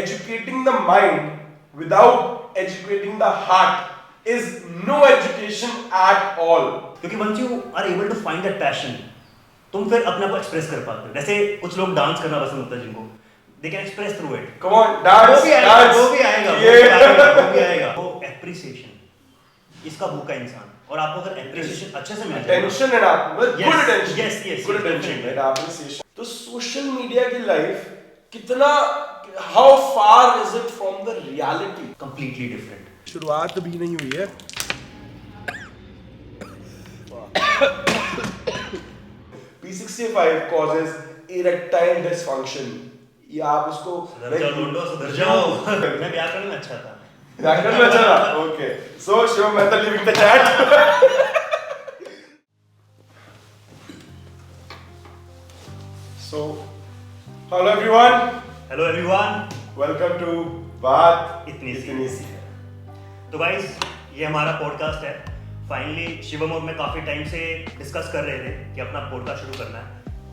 Educating the mind without educating the heart is no education at all. क्योंकि once you are able to find that passion, तुम फिर अपने आप को express कर पाते हो. जैसे कुछ लोग डांस करना पसंद होता है जिनको, they can express through it. Come on, dance, वो भी आएगा, dance. वो भी आएगा, Yeah. वो भी आएगा. वो appreciation, इसका भूखा इंसान. और आपको अगर appreciation अच्छे से मिल जाए, Attention and good Yes, attention. yes, yes, Good yes, attention, definitely. right? Appreciation. तो social media की life कितना, how far is it from the reality? completely different. शुरुआत भी नहीं हुई है. P65 causes erectile dysfunction. ये आप उसको सुधर जाओ लोंडो, सुधर जाओ. मैं व्याकरण में अच्छा था. व्याकरण में अच्छा था. Okay. So Shivam Mehta leaving the chat. So, hello everyone. Hello everyone. Welcome to बात इतनी सी. इतनी सी. तो गाइस, ये हमारा पॉडकास्ट है. फाइनली शिवम और मैं काफ़ी टाइम से डिस्कस कर रहे थे कि अपना पॉडकास्ट शुरू करना है,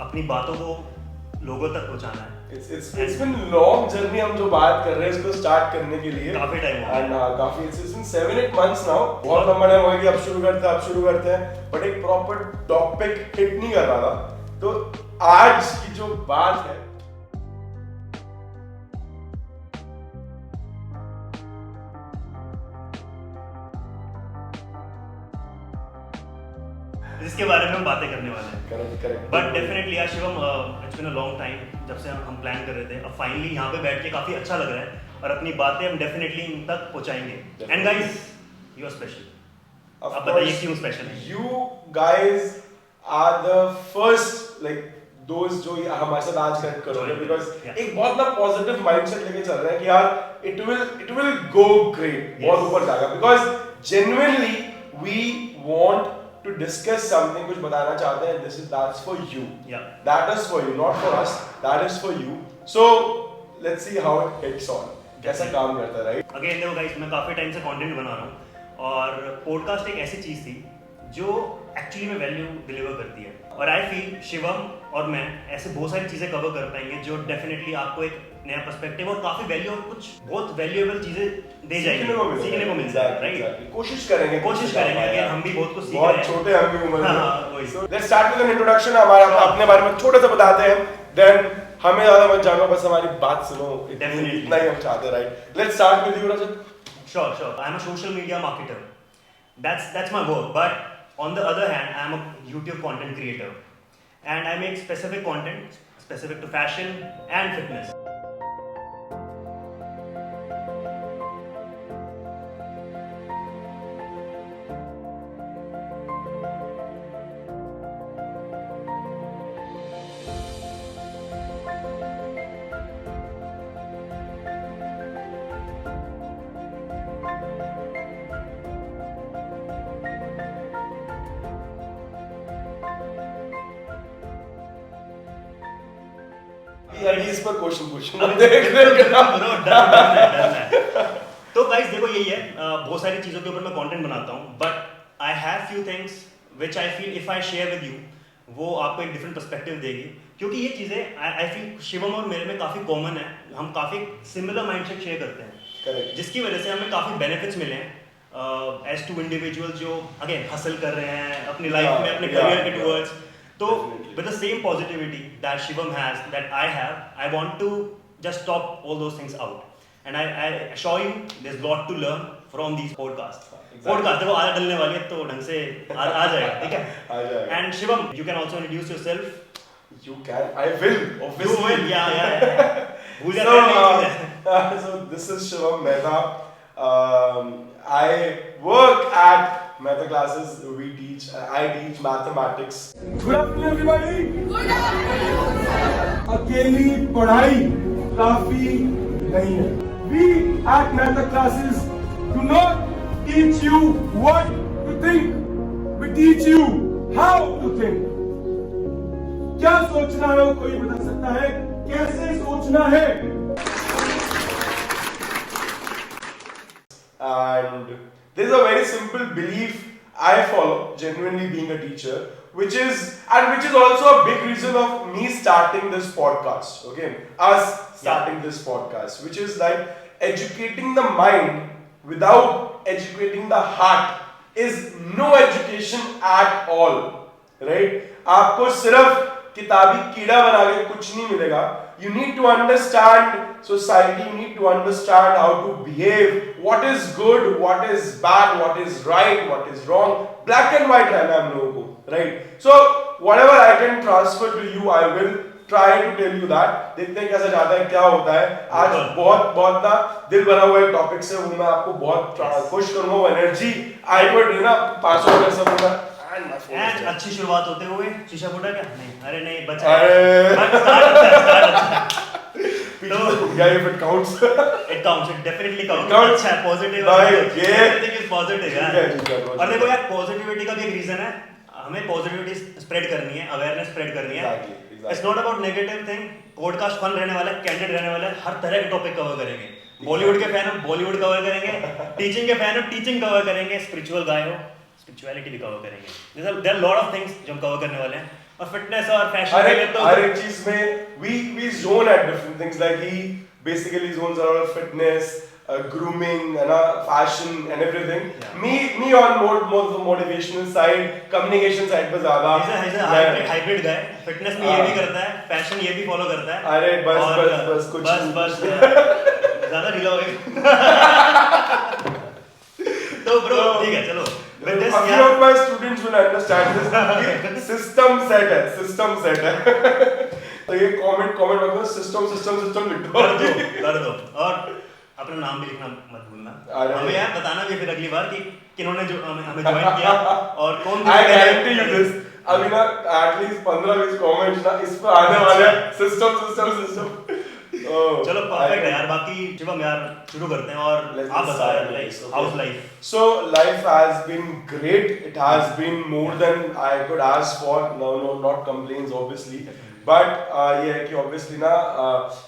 अपनी बातों को लोगों तक पहुंचाना है. It's been long journey. हम जो बात कर रहे हैं इसको स्टार्ट करने के लिए काफ़ी टाइम हो and काफी it's been 7-8 months now. बहुत लंबा टाइम हो गया कि अब शुरू करते हैं. बट एक प्रॉपर टॉपिक हिट नहीं कर रहा था. तो आज की जो बात है, जिसके बारे में हम बातें करने वाले हैं. करेक्ट. बट डेफिनेटली यार Shivam, it's been a long time जब से हम प्लान कर रहे थे. अब फाइनली यहाँ पे बैठ के काफ़ी अच्छा लग रहा है और अपनी बातें हम डेफिनेटली इन तक पहुँचाएंगे. And guys, you are special. आप बताइए क्यों स्पेशल है. You guys are the first like those जो हमारे साथ आज कनेक्ट करोगे because एक बहुत ना पॉजिटिव माइंडसेट लेके चल रहे हैं कि यार it will go great. बहुत ऊपर जाएगा because genuinely we want to discuss something, कुछ बताना चाहते हैं. That's for you. Yeah. That is for you, not for us. That is for you. So let's see how it hits on. कैसा काम करता है, right? अगेन देखो guys, मैं काफ़ी टाइम से कंटेंट बना रहा हूँ और पॉडकास्ट एक ऐसी चीज़ थी जो एक्चुअली में वैल्यू डिलीवर करती है. और आई फील शिवम और मैं ऐसे बहुत सारी चीज़ें कवर कर पाएंगे जो डेफिनेटली आपको एक नया पर्सपेक्टिव और काफ़ी वैल्यू और कुछ बहुत वैल्यूएबल चीज़ें दे जाएंगी, सीखने को मिल जाएगा. राइट, कोशिश करेंगे अगेन हम भी बहुत कुछ सीख रहे बहुत हैं. छोटे हम भी उम्र हाँ, वही. में. Let's start with an introduction. हमारा अपने बारे में छोटा सा बताते हैं, देन हमें ज्यादा मत जानो, बस हमारी बात सुनो. इतना ही हम चाहते हैं, right? Let's start with you Rajat. Sure. I am a social media marketer. That's my work. But on the other hand, I am a YouTube content creator, and I make specific content specific to fashion and fitness. इस पर question पूछूंगा. तो guys देखो, यही है, बहुत सारी चीज़ों के ऊपर मैं कंटेंट बनाता हूँ, but I have few things which I feel if I share with you, वो आपको एक डिफरेंट पर्सपेक्टिव देगी. क्योंकि ये चीज़ें आई फील शिवम और मेरे में काफ़ी कॉमन है. हम काफ़ी सिमिलर माइंडसेट शेयर करते हैं. करेक्ट. जिसकी वजह से हमें काफ़ी बेनिफिट्स मिले हैं एज टू इंडिविजुअल जो अगेन हसल कर रहे हैं अपनी लाइफ में, अपने करियर के टूवर्ड्स. तो with the same positivity that Shivam has, that I have, I want to just talk all those things out. And I assure you, there's a lot to learn from these podcasts. Podcast देखो आदत डलने वाली है तो ढंग से आ जाएगा, ठीक है? आ जाएगा. And Shivam, you can also introduce yourself. You can. I will. Obviously. You will. Yeah. भूल जाते हैं नहीं चीज़ें. So this is Shivam Mehta. I work at Mehta classes. I teach mathematics. Good afternoon, everybody. Good afternoon. अकेली पढ़ाई काफी नहीं है. We at Mehta classes do not teach you what to think. We teach you how to think. क्या सोचना है वो कोई बता सकता है, कैसे सोचना है. And there is a very simple belief I follow, genuinely being a teacher, which is also a big reason of me starting this podcast. Okay, us starting this podcast, which is like educating the mind without educating the heart is no education at all, right? आपको सिर्फ किताबी कीड़ा बना के कुछ नहीं मिलेगा. You need to understand society, you need to understand how to behave, what is good, what is bad, what is right, what is wrong. Black and white रहना है हम लोगों को, right? So whatever I can transfer to you, I will try to tell you that. देखते हैं कैसा जाता है, क्या होता है. आज बहुत ना दिल भरा हुआ एक टॉपिक से वो मैं आपको बहुत खुश करूँगा. वो energy I would pass over कर सकूँगा. एंड अच्छी शुरुआत होते हुए शीशा फूटा क्या? नहीं, अरे नहीं बचा. तो क्या if it counts? It counts. It definitely counts. अच्छा है, positive. Everything is positive यार. और देखो यार, पॉजिटिविटी का भी एक रीजन है. हमें पॉजिटिविटी स्प्रेड करनी है, अवेयरनेस स्प्रेड करनी है. It's not about negative thing. Podcast fun रहने वाला है, कैंडिड रहने वाला है. हर तरह के टॉपिक कवर करेंगे. बॉलीवुड के फैन हो बॉलीवुड कवर करेंगे, टीचिंग के फैन हो टीचिंग कवर करेंगे, स्पिरिचुअल गाय हो स्पिरिचुअलिटी भी कवर करेंगे. There are lot of things जो हम कवर करने वाले हैं. और फिटनेस और फैशन में तो हर एक चीज में we zone at different things. Like he basically zones around fitness, grooming and fashion and everything. Yeah. Me on more the motivational side, communication side पे ज्यादा. He's a hybrid guy. Fitness में ये भी करता है, फैशन ये भी follow करता है. अरे बस कुछ बस ज्यादा ढीला हो गया. तो ब्रो ठीक है, चलो. With this, a few of my students will understand this. System set है. तो ये comment मतलब system लिख दो. कर दो. और अपना नाम भी लिखना मत भूलना. हमें यार बताना भी फिर अगली बार कि किन्होंने जो हमें ज्वाइन किया और कौन. I guarantee you this. अभी ना at least 15-20 comments ना इस पर आने वाले हैं. System. चलो परफेक्ट है यार. बाकी शिवम यार शुरू करते हैं और आप बताओ like house life. So life has been great. It has been more than I could ask for. No, not complaints obviously. But ये है कि obviously ना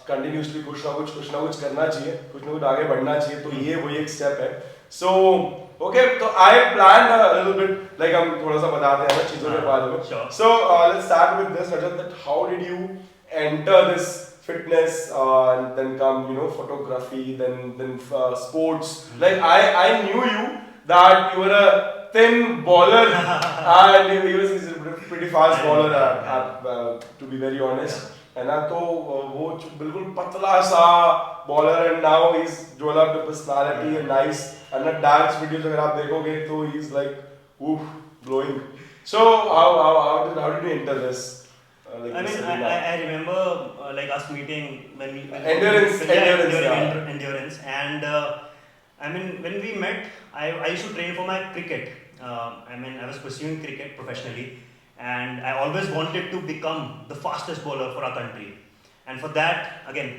continuously कुछ ना कुछ करना चाहिए, कुछ ना कुछ आगे बढ़ना चाहिए. तो ये वही एक step है. So okay, तो I planned a little bit like हम थोड़ा सा बताते हैं ना चीजों के बारे में. So let's start with this, Rajat. That how did you enter this fitness and then come photography, then sports. Like I knew you that you were a thin bowler and he was a pretty fast bowler to be very honest. है ना, तो वो बिल्कुल पतला सा bowler and now he's developed a personality and nice and ना dance videos अगर आप देखोगे तो he's like blowing. So how did you enter this? I mean, I remember like us meeting when we endurance, and I mean when we met, I used to train for my cricket. I mean I was pursuing cricket professionally, and I always wanted to become the fastest bowler for our country. And for that, again,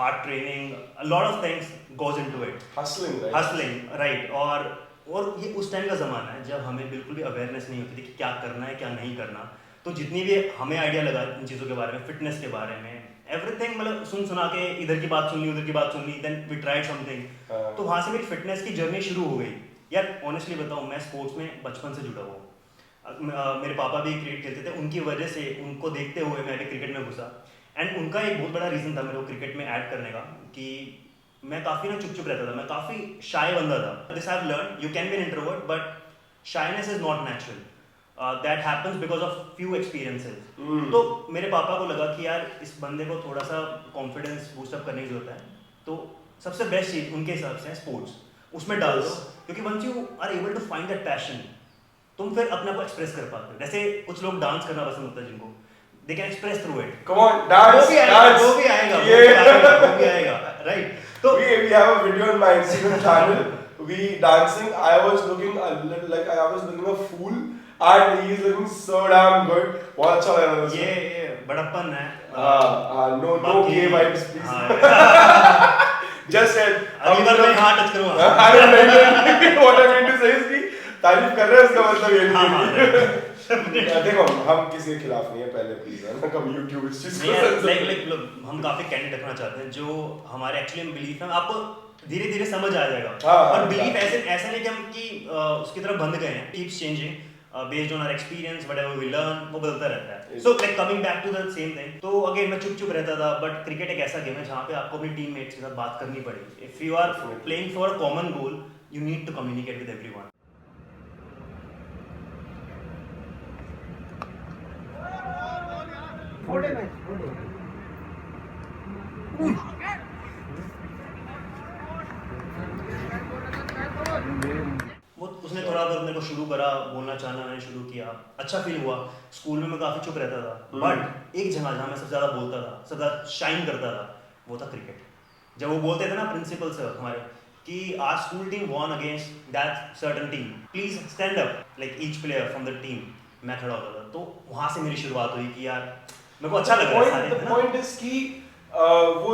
hard training, a lot of things goes into it. Hustling, right. और ये उस time का ज़माना है जब हमें बिल्कुल भी अवेयरनेस नहीं होती थी कि क्या करना है क्या नहीं करना. तो जितनी भी हमें आइडिया लगा इन चीज़ों के बारे में, फिटनेस के बारे में, एवरीथिंग मतलब सुना के इधर की बात सुन ली उधर की बात सुन ली, देन वी ट्राइड समथिंग. तो वहाँ से मेरी फिटनेस की जर्नी शुरू हो गई. यार ऑनेस्टली बताऊँ, मैं स्पोर्ट्स में बचपन से जुड़ा हुआ. मेरे पापा भी क्रिकेट खेलते थे, उनकी वजह से उनको देखते हुए मैं भी क्रिकेट में घुसा. एंड उनका एक बहुत बड़ा रीज़न था मेरे को क्रिकेट में ऐड करने का कि मैं काफ़ी ना चुप रहता था, मैं काफ़ी शाय बंदा था. This I have learn, you can be an introvert but shyness is not natural. That happens because of few experiences. तो मेरे पापा को लगा कि यार इस बंदे को थोड़ा सा कॉन्फिडेंस बूस्टअप करने की जरूरत है. तो सबसे बेस्ट चीज़ उनके हिसाब से है स्पोर्ट्स. उसमें डाल दो, क्योंकि once you are able to find that passion, तुम फिर अपने आप को एक्सप्रेस कर पाते हो. जैसे कुछ लोग डांस करना पसंद होता है जिनको, they can express through it. Come on, dance. वो भी आएगा, right? So we have a video on my Instagram channel. We dancing. I was looking a little like I was looking a fool. And he is looking so damn good. बहुत अच्छा लग रहा है. ये बड़प्पन है. No gay vibes please. Just said. अगली बार मैं हाथ टच करूँगा. नहीं. What I mean to say is कि तारीफ कर रहे हैं इसका मतलब ये नहीं. देखो हम किसी के खिलाफ नहीं है पहले प्लीज है ना, कम YouTube इस चीज को लाइक हम काफी कैंडिड रखना चाहते हैं जो हमारे एक्चुअली बिलीफ है. आपको धीरे-धीरे समझ आ जाएगा. और बिलीफ ऐसा नहीं कि हम कि उसकी तरफ बंद गए हैं. Keeps changing. based on our experience, whatever we learn, वो बदलता रहता है. So like coming back to the same thing, तो again मैं चुप रहता था, but cricket एक ऐसा गेम है जहाँ पे आपको अपनी टीममेट्स के साथ बात करनी पड़ेगी. If you are playing for a common goal, you need to communicate with everyone. वो उसने थोड़ा बहुत मेरे को शुरू करा बोलना चाहना, मैंने शुरू किया, अच्छा फील हुआ. स्कूल में मैं काफ़ी चुप रहता था, बट एक जगह जहाँ मैं सबसे ज़्यादा बोलता था, सबसे ज़्यादा शाइन करता था, वो था क्रिकेट. जब वो बोलते थे ना प्रिंसिपल सर हमारे कि our school team won against that certain team, please stand up like each player from the team, मैं खड़ा होता था. तो वहाँ से मेरी शुरुआत हुई कि यार मेरे को अच्छा लग रहा है. The point is कि वो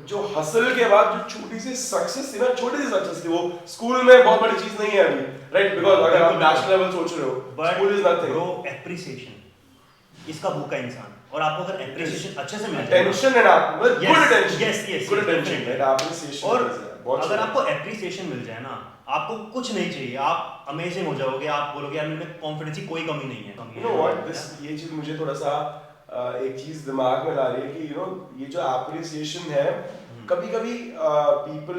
जो हसल के बाद जो छोटी सी सक्सेस थी ना, छोटी सी सक्सेस थी, वो स्कूल में बहुत बड़ी चीज नहीं है अभी, राइट? बिकॉज़ अगर आप नेशनल लेवल सोच रहे हो, school is nothing. Bro appreciation इसका भूखा इंसान, और आपको अगर एप्रिसिएशन अच्छे से मिल जाए, टेंशन एंड आप good attention, yes good attention and appreciation. और अगर आपको एप्रिसिएशन मिल जाए ना, आपको कुछ नहीं चाहिए, आप अमेजिंग हो जाओगे. आप बोलोगे यार मेरे में कॉन्फिडेंस की कोई कमी नहीं है. यू नो व्हाट, दिस ये चीज मुझे थोड़ा सा एक चीज दिमाग में ला रही है कि यू नो ये जो एप्रिसिएशन है, कभी-कभी पीपल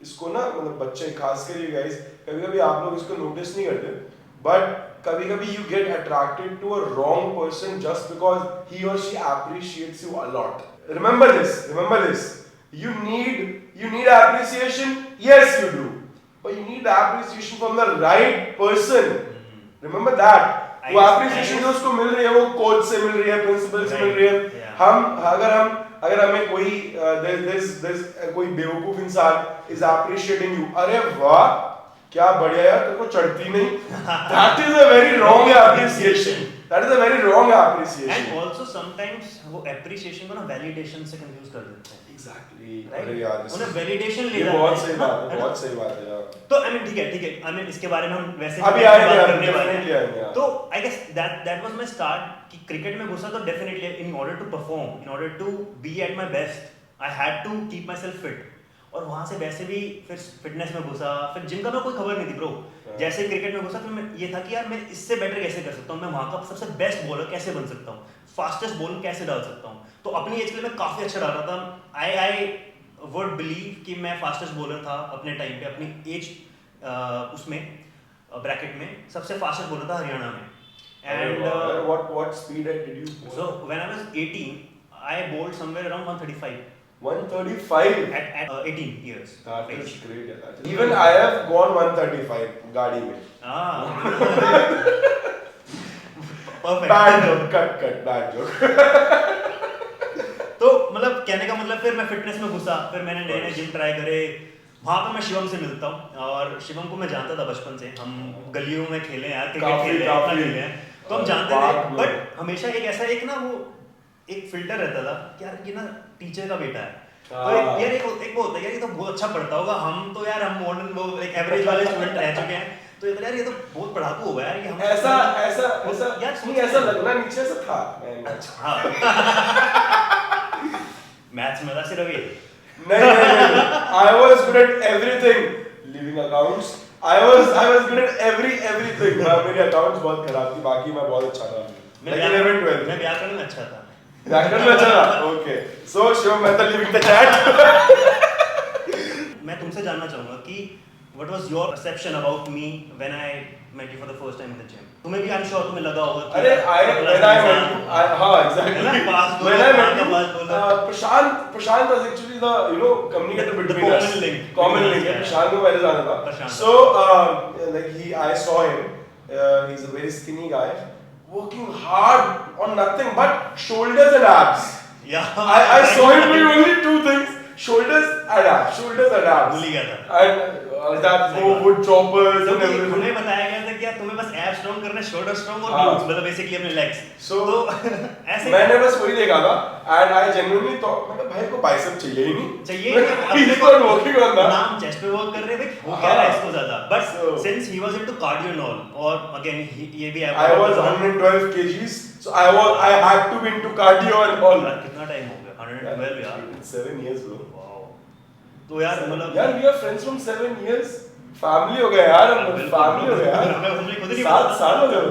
इसको ना, मतलब बच्चे खासकर ये गाइस, कभी-कभी आप लोग इसको नोटिस नहीं करते, बट कभी-कभी you get attracted to a wrong person just because he or she appreciates you a lot. Remember this. You need appreciation. Yes, you do. But you need the appreciation from the right person. Remember that. वो appreciation जो उसको मिल रही है, वो coach से मिल रही है, principal से मिल रही है. अगर हमें कोई there's कोई बेवकूफ इंसान is appreciating you, अरे वाह क्या बढ़िया यार, तेरे को चढ़ती नहीं. That is a very wrong appreciation. That is a very wrong appreciation. And also sometimes वो appreciation को ना validation से confuse कर देते हैं. Exactly. Right? अरे यार, उन्हें validation ये लेना बहुत है. सही बात है, बहुत सही बात है यार. तो I mean ठीक है. I mean इसके बारे में हम वैसे अभी बात आएंगे, करने वाले definitely आएंगे, हैं. हाँ. तो I guess that was my start कि क्रिकेट में घुसा तो definitely in order to perform, in order to be at my best, I had to keep myself fit. और वहाँ से वैसे भी फिर फिटनेस में घुसा, फिर जिम का मैं कोई खबर नहीं थी ब्रो. जैसे क्रिकेट में घुसा फिर मैं ये था कि यार मैं इससे बेटर कैसे कर सकता हूँ, मैं वहाँ का सबसे बेस्ट बॉलर कैसे बन सकता हूँ, फास्टेस्ट बॉल कैसे डाल सकता हूँ. तो अपनी एज के लिए मैं काफ़ी अच्छा डाल रहा था. आई वुड बिलीव कि मैं फास्टेस्ट बॉलर था अपने टाइम पे, अपनी एज उसमें ब्रैकेट में सबसे फास्टेस्ट बॉलर था हरियाणा में. And what speed did you bowl? So when I was 18, I bowled somewhere around 135. 135. At 18 years. That of is age. great. Yeah, that is even I have gone 135 गाड़ी में. Perfect. Bad joke. Cut. Bad joke. तो मतलब कहने का मतलब फिर मैं fitness में घुसा, फिर मैंने नए जिम ट्राई करे. वहाँ पे मैं शिवम से मिलता हूँ, और शिवम को मैं जानता था बचपन से, हम गलियों में खेले हैं, क्रिकेट खेले हैं, तो हम जानते थे. बट हमेशा एक ऐसा एक ना वो एक फिल्टर रहता था कि यार ये ना टीचर का बेटा है, तो यार एक वो होता है यार ये तो बहुत अच्छा पढ़ता होगा. हम तो यार हम मॉडर्न वो एक एवरेज वाले स्टूडेंट रह चुके हैं, तो यार ये तो बहुत पढ़ाकू होगा यार, ये हम ऐसा यार नहीं, ऐसा लगना नीचे से था. मैथ्स में था सिर्फ ये. नहीं. I was good at everything. Leaving accounts. I was good at everything. मेरी accounts बहुत खराब थी, बाकी मैं बहुत अच्छा था. मैं व्याकरण में अच्छा था. व्याकरण में अच्छा था. Okay. So Shivam Mehta leaving the chat. मैं तुमसे जानना चाहूँगा कि what was your perception about me when I met you for the first time in the gym? तुम्हें भी I'm sure तुम्हें लगा होगा कि अरे exactly. When I met you, Prashant was actually the communicator between us. Common link. Prashant को पहले जाना था. So I saw him. He's a very skinny guy, working hard on nothing but shoulders and abs. Yeah. I saw him doing only two things. Shoulders and abs. भूल ही गया था. And that wood choppers and everything. हमें बताया गया था कि यार तुम्हें बस एब स्ट्रॉन्ग करना है, शोल्डर स्ट्रॉन्ग और glutes, मतलब बेसिकली अपने लेग्स. So ऐसे मैंने बस वही देखा था, and I genuinely thought मतलब भाई को बाइसेप चाहिए ही नहीं. चाहिए He's not working on that. नाम चेस्ट पे वर्क कर रहे हैं, वो क्या है इसको ज्यादा. But since he was into cardio and all, और again ये भी I was 112 kgs, so I had to be into cardio and all. कितना टाइम हो गया? 112 यार. 7 years bro. Wow. तो यार मतलब यार we are friends from 7 years. Family हो गया यार, बिल्कुल, फैमिली हो गया यार। मैं मुझे खुद नहीं 7 पता साल हो गए था।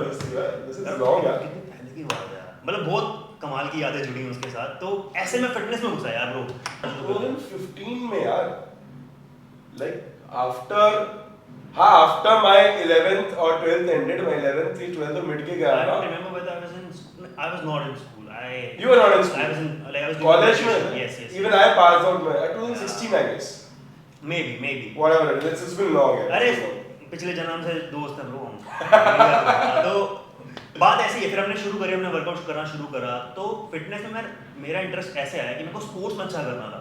दिस इज लॉन्ग यार। कितने पहले की बात है यार। मतलब बहुत कमाल की यादें जुड़ी हैं उसके साथ, तो ऐसे में फिटनेस में घुसा यार ब्रो। 2015 में यार, like after my 11th or 12th ended, my 11th थी 12th और mid के गया I ना। don't remember whether I was not in school. You were not in school. I was in like I was doing College में? graduation. Yes. Even I passed out में 2016 I guess. Maybe. Whatever it is, it's been long यार। अरे पिछले जन्म से दोस्त हैं bro हम। तो बात ऐसी है, फिर हमने शुरू करी, हमने वर्कआउट करना शुरू करा, तो फिटनेस में मेरा इंटरेस्ट ऐसे आया कि मेरे को स्पोर्ट्स में अच्छा करना था।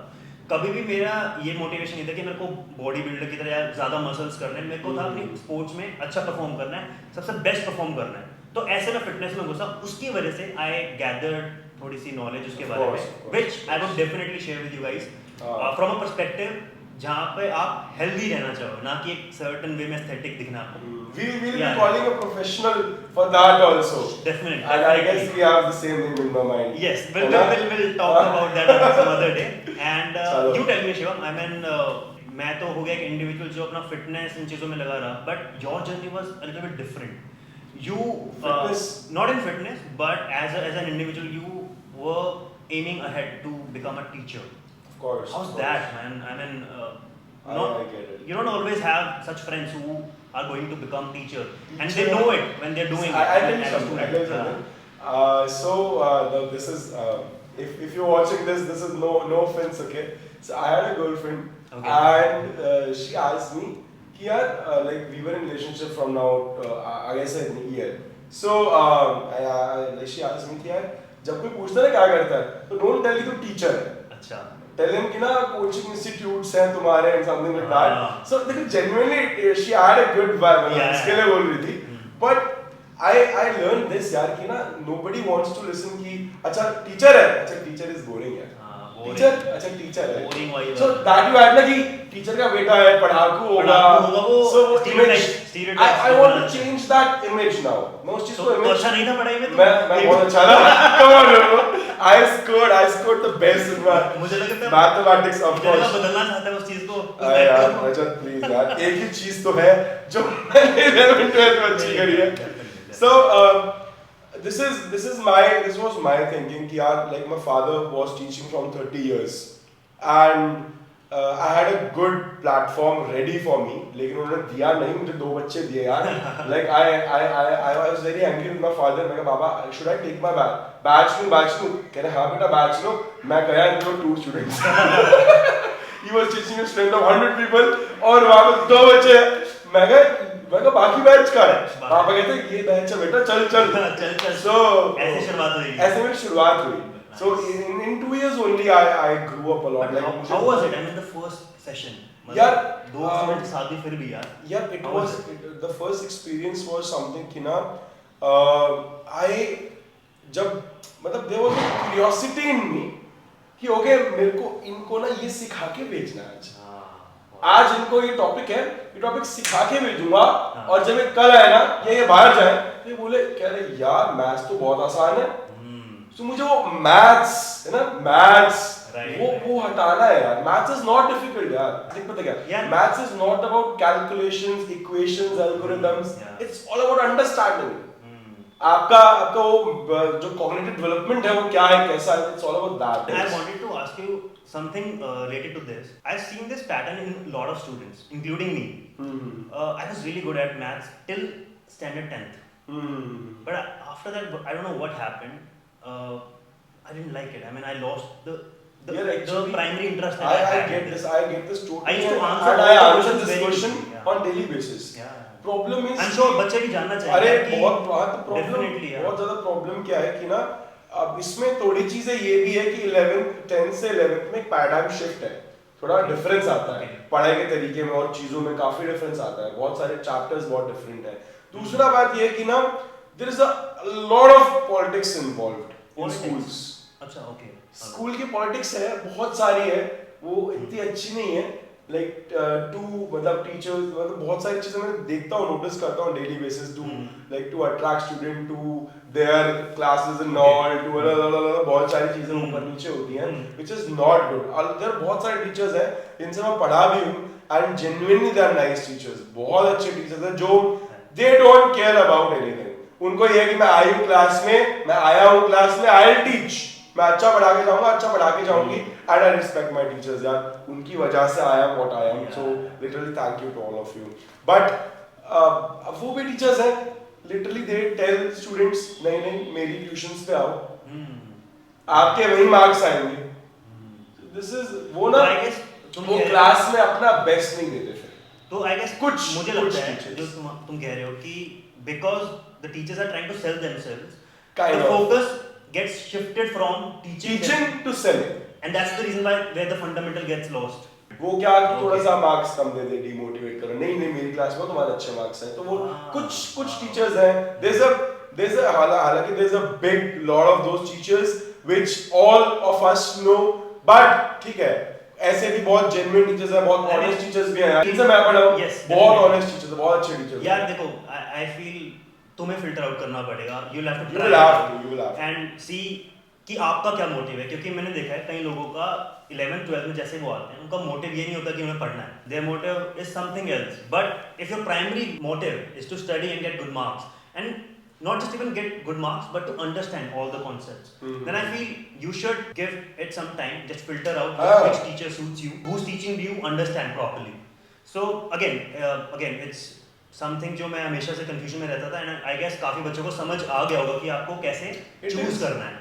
कभी भी मेरा ये मोटिवेशन नहीं था कि मेरे को बॉडी बिल्डर की तरह या ज़्यादा मसल्स करने हैं, मेरे को था अपनी स्पोर्ट्स में अच्छा परफॉर्म करना है, सबसे बेस्ट परफॉर्म करना है। तो ऐसे में फिटनेस में घुसा, उसकी वजह से आई गैदर्ड थोड़ी सी नॉलेज उसके बारे में, which I would definitely share with you guys from a perspective जहाँ पे आप हेल्दी रहना चाहो, ना कि एक सर्टेन वे में एस्थेटिक दिखना आपको। We will be calling a professional for that also. Definitely. And I guess we have the same thing in my mind. Yes, we'll talk about that some other day. And you tell me Shivam, I mean मैं तो हो गया एक individual जो अपना fitness इन चीजों में लगा रहा, but your journey was a little bit different. You not in fitness, but as an individual you were aiming ahead to become a teacher. Of course. How's that, man? I mean, I get it. you don't always have such friends who are going to become teacher, and they know it when they're doing it. I tell you as a something. I student. tell you something. This is if you're watching this is no offense, okay? So I had a girlfriend, and she asked me, कि यार like we were in relationship from now I guess a year. So she asked me कि यार जब कोई पूछता है ना क्या करता है, तो don't tell कि तू teacher है. अच्छा. Tell him कि ना coaching institutes हैं तुम्हारे and something like that. So देखो genuinely she had a good vibe, इसके लिए बोल रही थी. But I learned this यार कि ना nobody wants to listen कि अच्छा teacher है, अच्छा teacher is boring यार. टीचर अच्छा टीचर है, so that you had ना कि टीचर का बेटा है पढ़ाकू होगा, so image I want to change that image now. मैं उस चीज को image अच्छा नहीं था पढ़ाई में, मैं बहुत अच्छा था, come on bro, I scored the best in my मुझे लगता है mathematics of course. बदलना चाहता है उस चीज को यार रजत प्लीज यार, एक ही चीज तो है जो मैंने 11th 12th में अच्छी करी है. So this was my thinking कि यार like my father was teaching from 30 years and I had a good platform ready for me, लेकिन उन्होंने दिया नहीं, मुझे 2 बच्चे दिए यार. Like I was very angry with my father. मैं कहा बाबा should I take my batch लूँ? कह रहे हाँ बेटा batch लो. मैं गया इनको 2 students. He was teaching a student of 100 people और वहाँ पे 2 बच्चे. मैं कहा बाकी बैच का है. पापा कहते ये बैच है बेटा, चल. So ऐसे मेरी शुरुआत हुई. So in 2 years only I grew up a lot. Like how was it? I mean the first session. यार 2 साल के साथ भी फिर भी यार. यार the first experience was something कि ना जब मतलब there was a curiosity in me कि ओके मेरे को इनको ना ये सिखा के भेजना है आज इनको ये टॉपिक है, ये टॉपिक सिखा के भेजूंगा और जब ये कल आए ना ये बाहर जाए तो ये बोले कह रहे यार मैथ्स तो बहुत आसान है. तो मुझे वो मैथ्स है ना मैथ्स वो हटाना है यार. मैथ्स इज नॉट डिफिकल्ट यार. देख पता क्या maths is not about calculations, equations, algorithms. It's all about understanding. आपका वो जो कॉग्निटिव डेवलपमेंट है वो क्या है, कैसा है. It's all about that. I wanted to ask you something related to this. I've seen this pattern in a lot of students, including me. I was really good at maths till standard 10th. But after that, I don't know what happened. I didn't like it. I mean, I lost the primary interest that I had. I get this totally. I used to answer this question on daily basis. Yeah. Problem is I'm sure बच्चे भी जानना चाहिए. अरे बहुत ज़्यादा problem क्या है कि ना अब इसमें थोड़ी चीजें ये भी है कि 11th 10th से 11th में एक पैराडाइम शिफ्ट है, थोड़ा डिफरेंस आता है पढ़ाई के तरीके में और चीजों में काफी डिफरेंस आता है. बहुत सारे चैप्टर्स बहुत डिफरेंट है. दूसरा बात ये है कि ना there is a lot of politics involved in schools. अच्छा ओके. स्कूल की पॉलिटिक्स है बहुत सारी है, वो इतनी अच्छी नहीं है like to मतलब teachers मतलब बहुत सारी चीजें मैं देखता हूँ notice करता हूँ daily basis to like to attract student to their classes and all to बहुत सारी चीजें ऊपर नीचे होती हैं which is not good. there बहुत सारे teachers हैं जिनसे मैं पढ़ा भी हूँ and genuinely they are nice teachers. बहुत अच्छे teachers हैं जो they don't care about anything. उनको ये है कि मैं आई हूँ क्लास में, मैं आया हूँ क्लास में, I'll teach. मैं अच्छा पढ़ा के जाऊंगा, अच्छा पढ़ा के जाऊंगी, and I respect my teachers यार, उनकी वजह से I am what I am, so literally thank you to all of you. But वो भी teachers हैं, literally they tell students नहीं नहीं मेरी tuitions पे आओ, आपके वही marks आएंगे. This is वो ना वो क्लास में अपना best नहीं देते फिर. तो I guess कुछ मुझे लगता है जो तुम कह रहे हो कि because the teachers are trying to sell themselves, the focus gets shifted from teaching to selling, and that's the reason why where the fundamental gets lost. वो क्या थोड़ा सा मार्क्स कम दे दे, डिमोटिवेट करो, नहीं नहीं मेरी क्लास में तुम्हारे अच्छे मार्क्स हैं, तो वो कुछ टीचर्स हैं, there's a हालांकि there's a big lot of those teachers which all of us know, but ठीक है ऐसे भी बहुत genuine teachers हैं, बहुत honest teachers भी हैं, जिनसे मैं पढ़ा हूँ, बहुत honest teachers, बहुत अच्छे teachers यार देखो I feel तुम्हें फिल्टर आउट करना पड़ेगा, you'll have to and see कि आपका क्या मोटिव है, क्योंकि मैंने देखा है कई लोगों का 11th 12th में जैसे वो आते हैं उनका मोटिव ये नहीं होता कि उन्हें पढ़ना है, their motive is something else. But if your primary motive is to study and get good marks and not just even get good marks but to understand all the concepts, then I feel you should give it some time, just filter out which teacher suits you, who's teaching do you understand properly. So again it's something जो मैं हमेशा से confusion में रहता था, and I guess काफी बच्चों को समझ आ गया होगा कि आपको कैसे चूज करना है.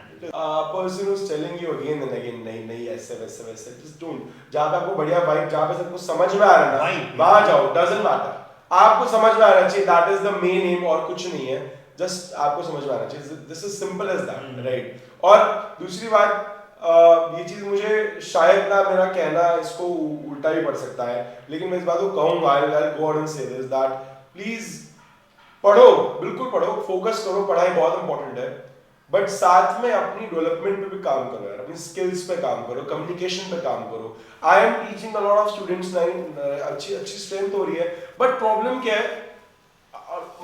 person who's telling you again and again नहीं ऐसे वैसे just don't. जहाँ पे आपको बढ़िया वाइब, जहाँ पे सबको समझ में आ रहा है ना वहाँ जाओ, doesn't matter. आपको समझ में आना चाहिए, that is the main aim, और कुछ नहीं है, just आपको समझ में आना चाहिए. This is simple as that, right? और दूसरी बात ये चीज मुझे शायद ना मेरा कहना इसको उल्टा भी पड़ सकता है, लेकिन मैं इस बात को कहूँगा, I'll go on and say this that please पढ़ो, बिल्कुल पढ़ो, फोकस करो, पढ़ाई बहुत इंपॉर्टेंट है, बट साथ में अपनी डेवलपमेंट पे भी काम करो यार, अपनी स्किल्स पे काम करो, कम्युनिकेशन पे काम करो. I am teaching a lot of students nine, अच्छी स्ट्रेंथ हो रही है, बट प्रॉब्लम क्या है,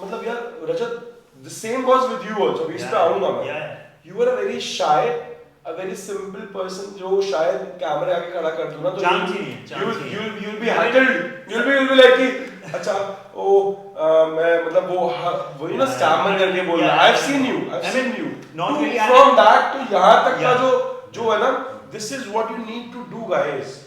मतलब यार Rajat, the same was with you also, इस पे आऊंगा मैं. You are a very shy, a very simple person जो शायद कैमरे आगे खड़ा कर दूं ना तो you'll be heckled, you'll be like कि अच्छा ओ मैं मतलब वो ना स्टैमर करके बोल रहा है. I've seen you from that to यहाँ तक का जो है ना, this is what you need to do guys.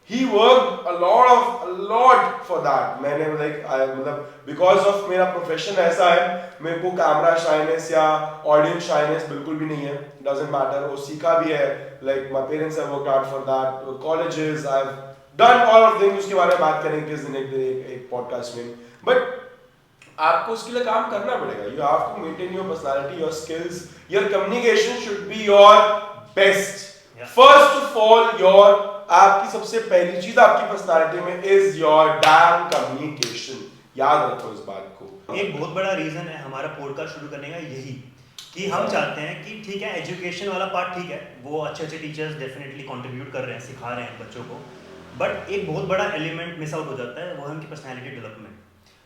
He worked a lot for that. मैंने मतलब because of मेरा profession ऐसा है, मेरे को कैमरा शाइनेस या ऑडियंस शाइनेस बिल्कुल भी नहीं है, doesn't matter. वो सीखा भी है, like my parents have worked hard for that, colleges I've done all of things, उसके बारे में बात करेंगे किस दिन एक पॉडकास्ट में. But आपको उसके लिए काम करना पड़ेगा. You have to maintain your personality, your skills, your communication should be your best. First of all, आपकी सबसे पहली चीज आपकी पर्सनालिटी में इज योर डैम कम्युनिकेशन. याद रखो इस बात को. एक बहुत बड़ा रीजन है हमारा पॉडकास्ट शुरू करने का यही कि हम चाहते हैं कि ठीक है एजुकेशन वाला पार्ट ठीक है, वो अच्छे टीचर्स डेफिनेटली कंट्रीब्यूट कर रहे हैं, सिखा रहे हैं बच्चों को, बट एक बहुत बड़ा एलिमेंट मिस आउट हो जाता है, वो है उनकी पर्सनैलिटी डेवलपमेंट,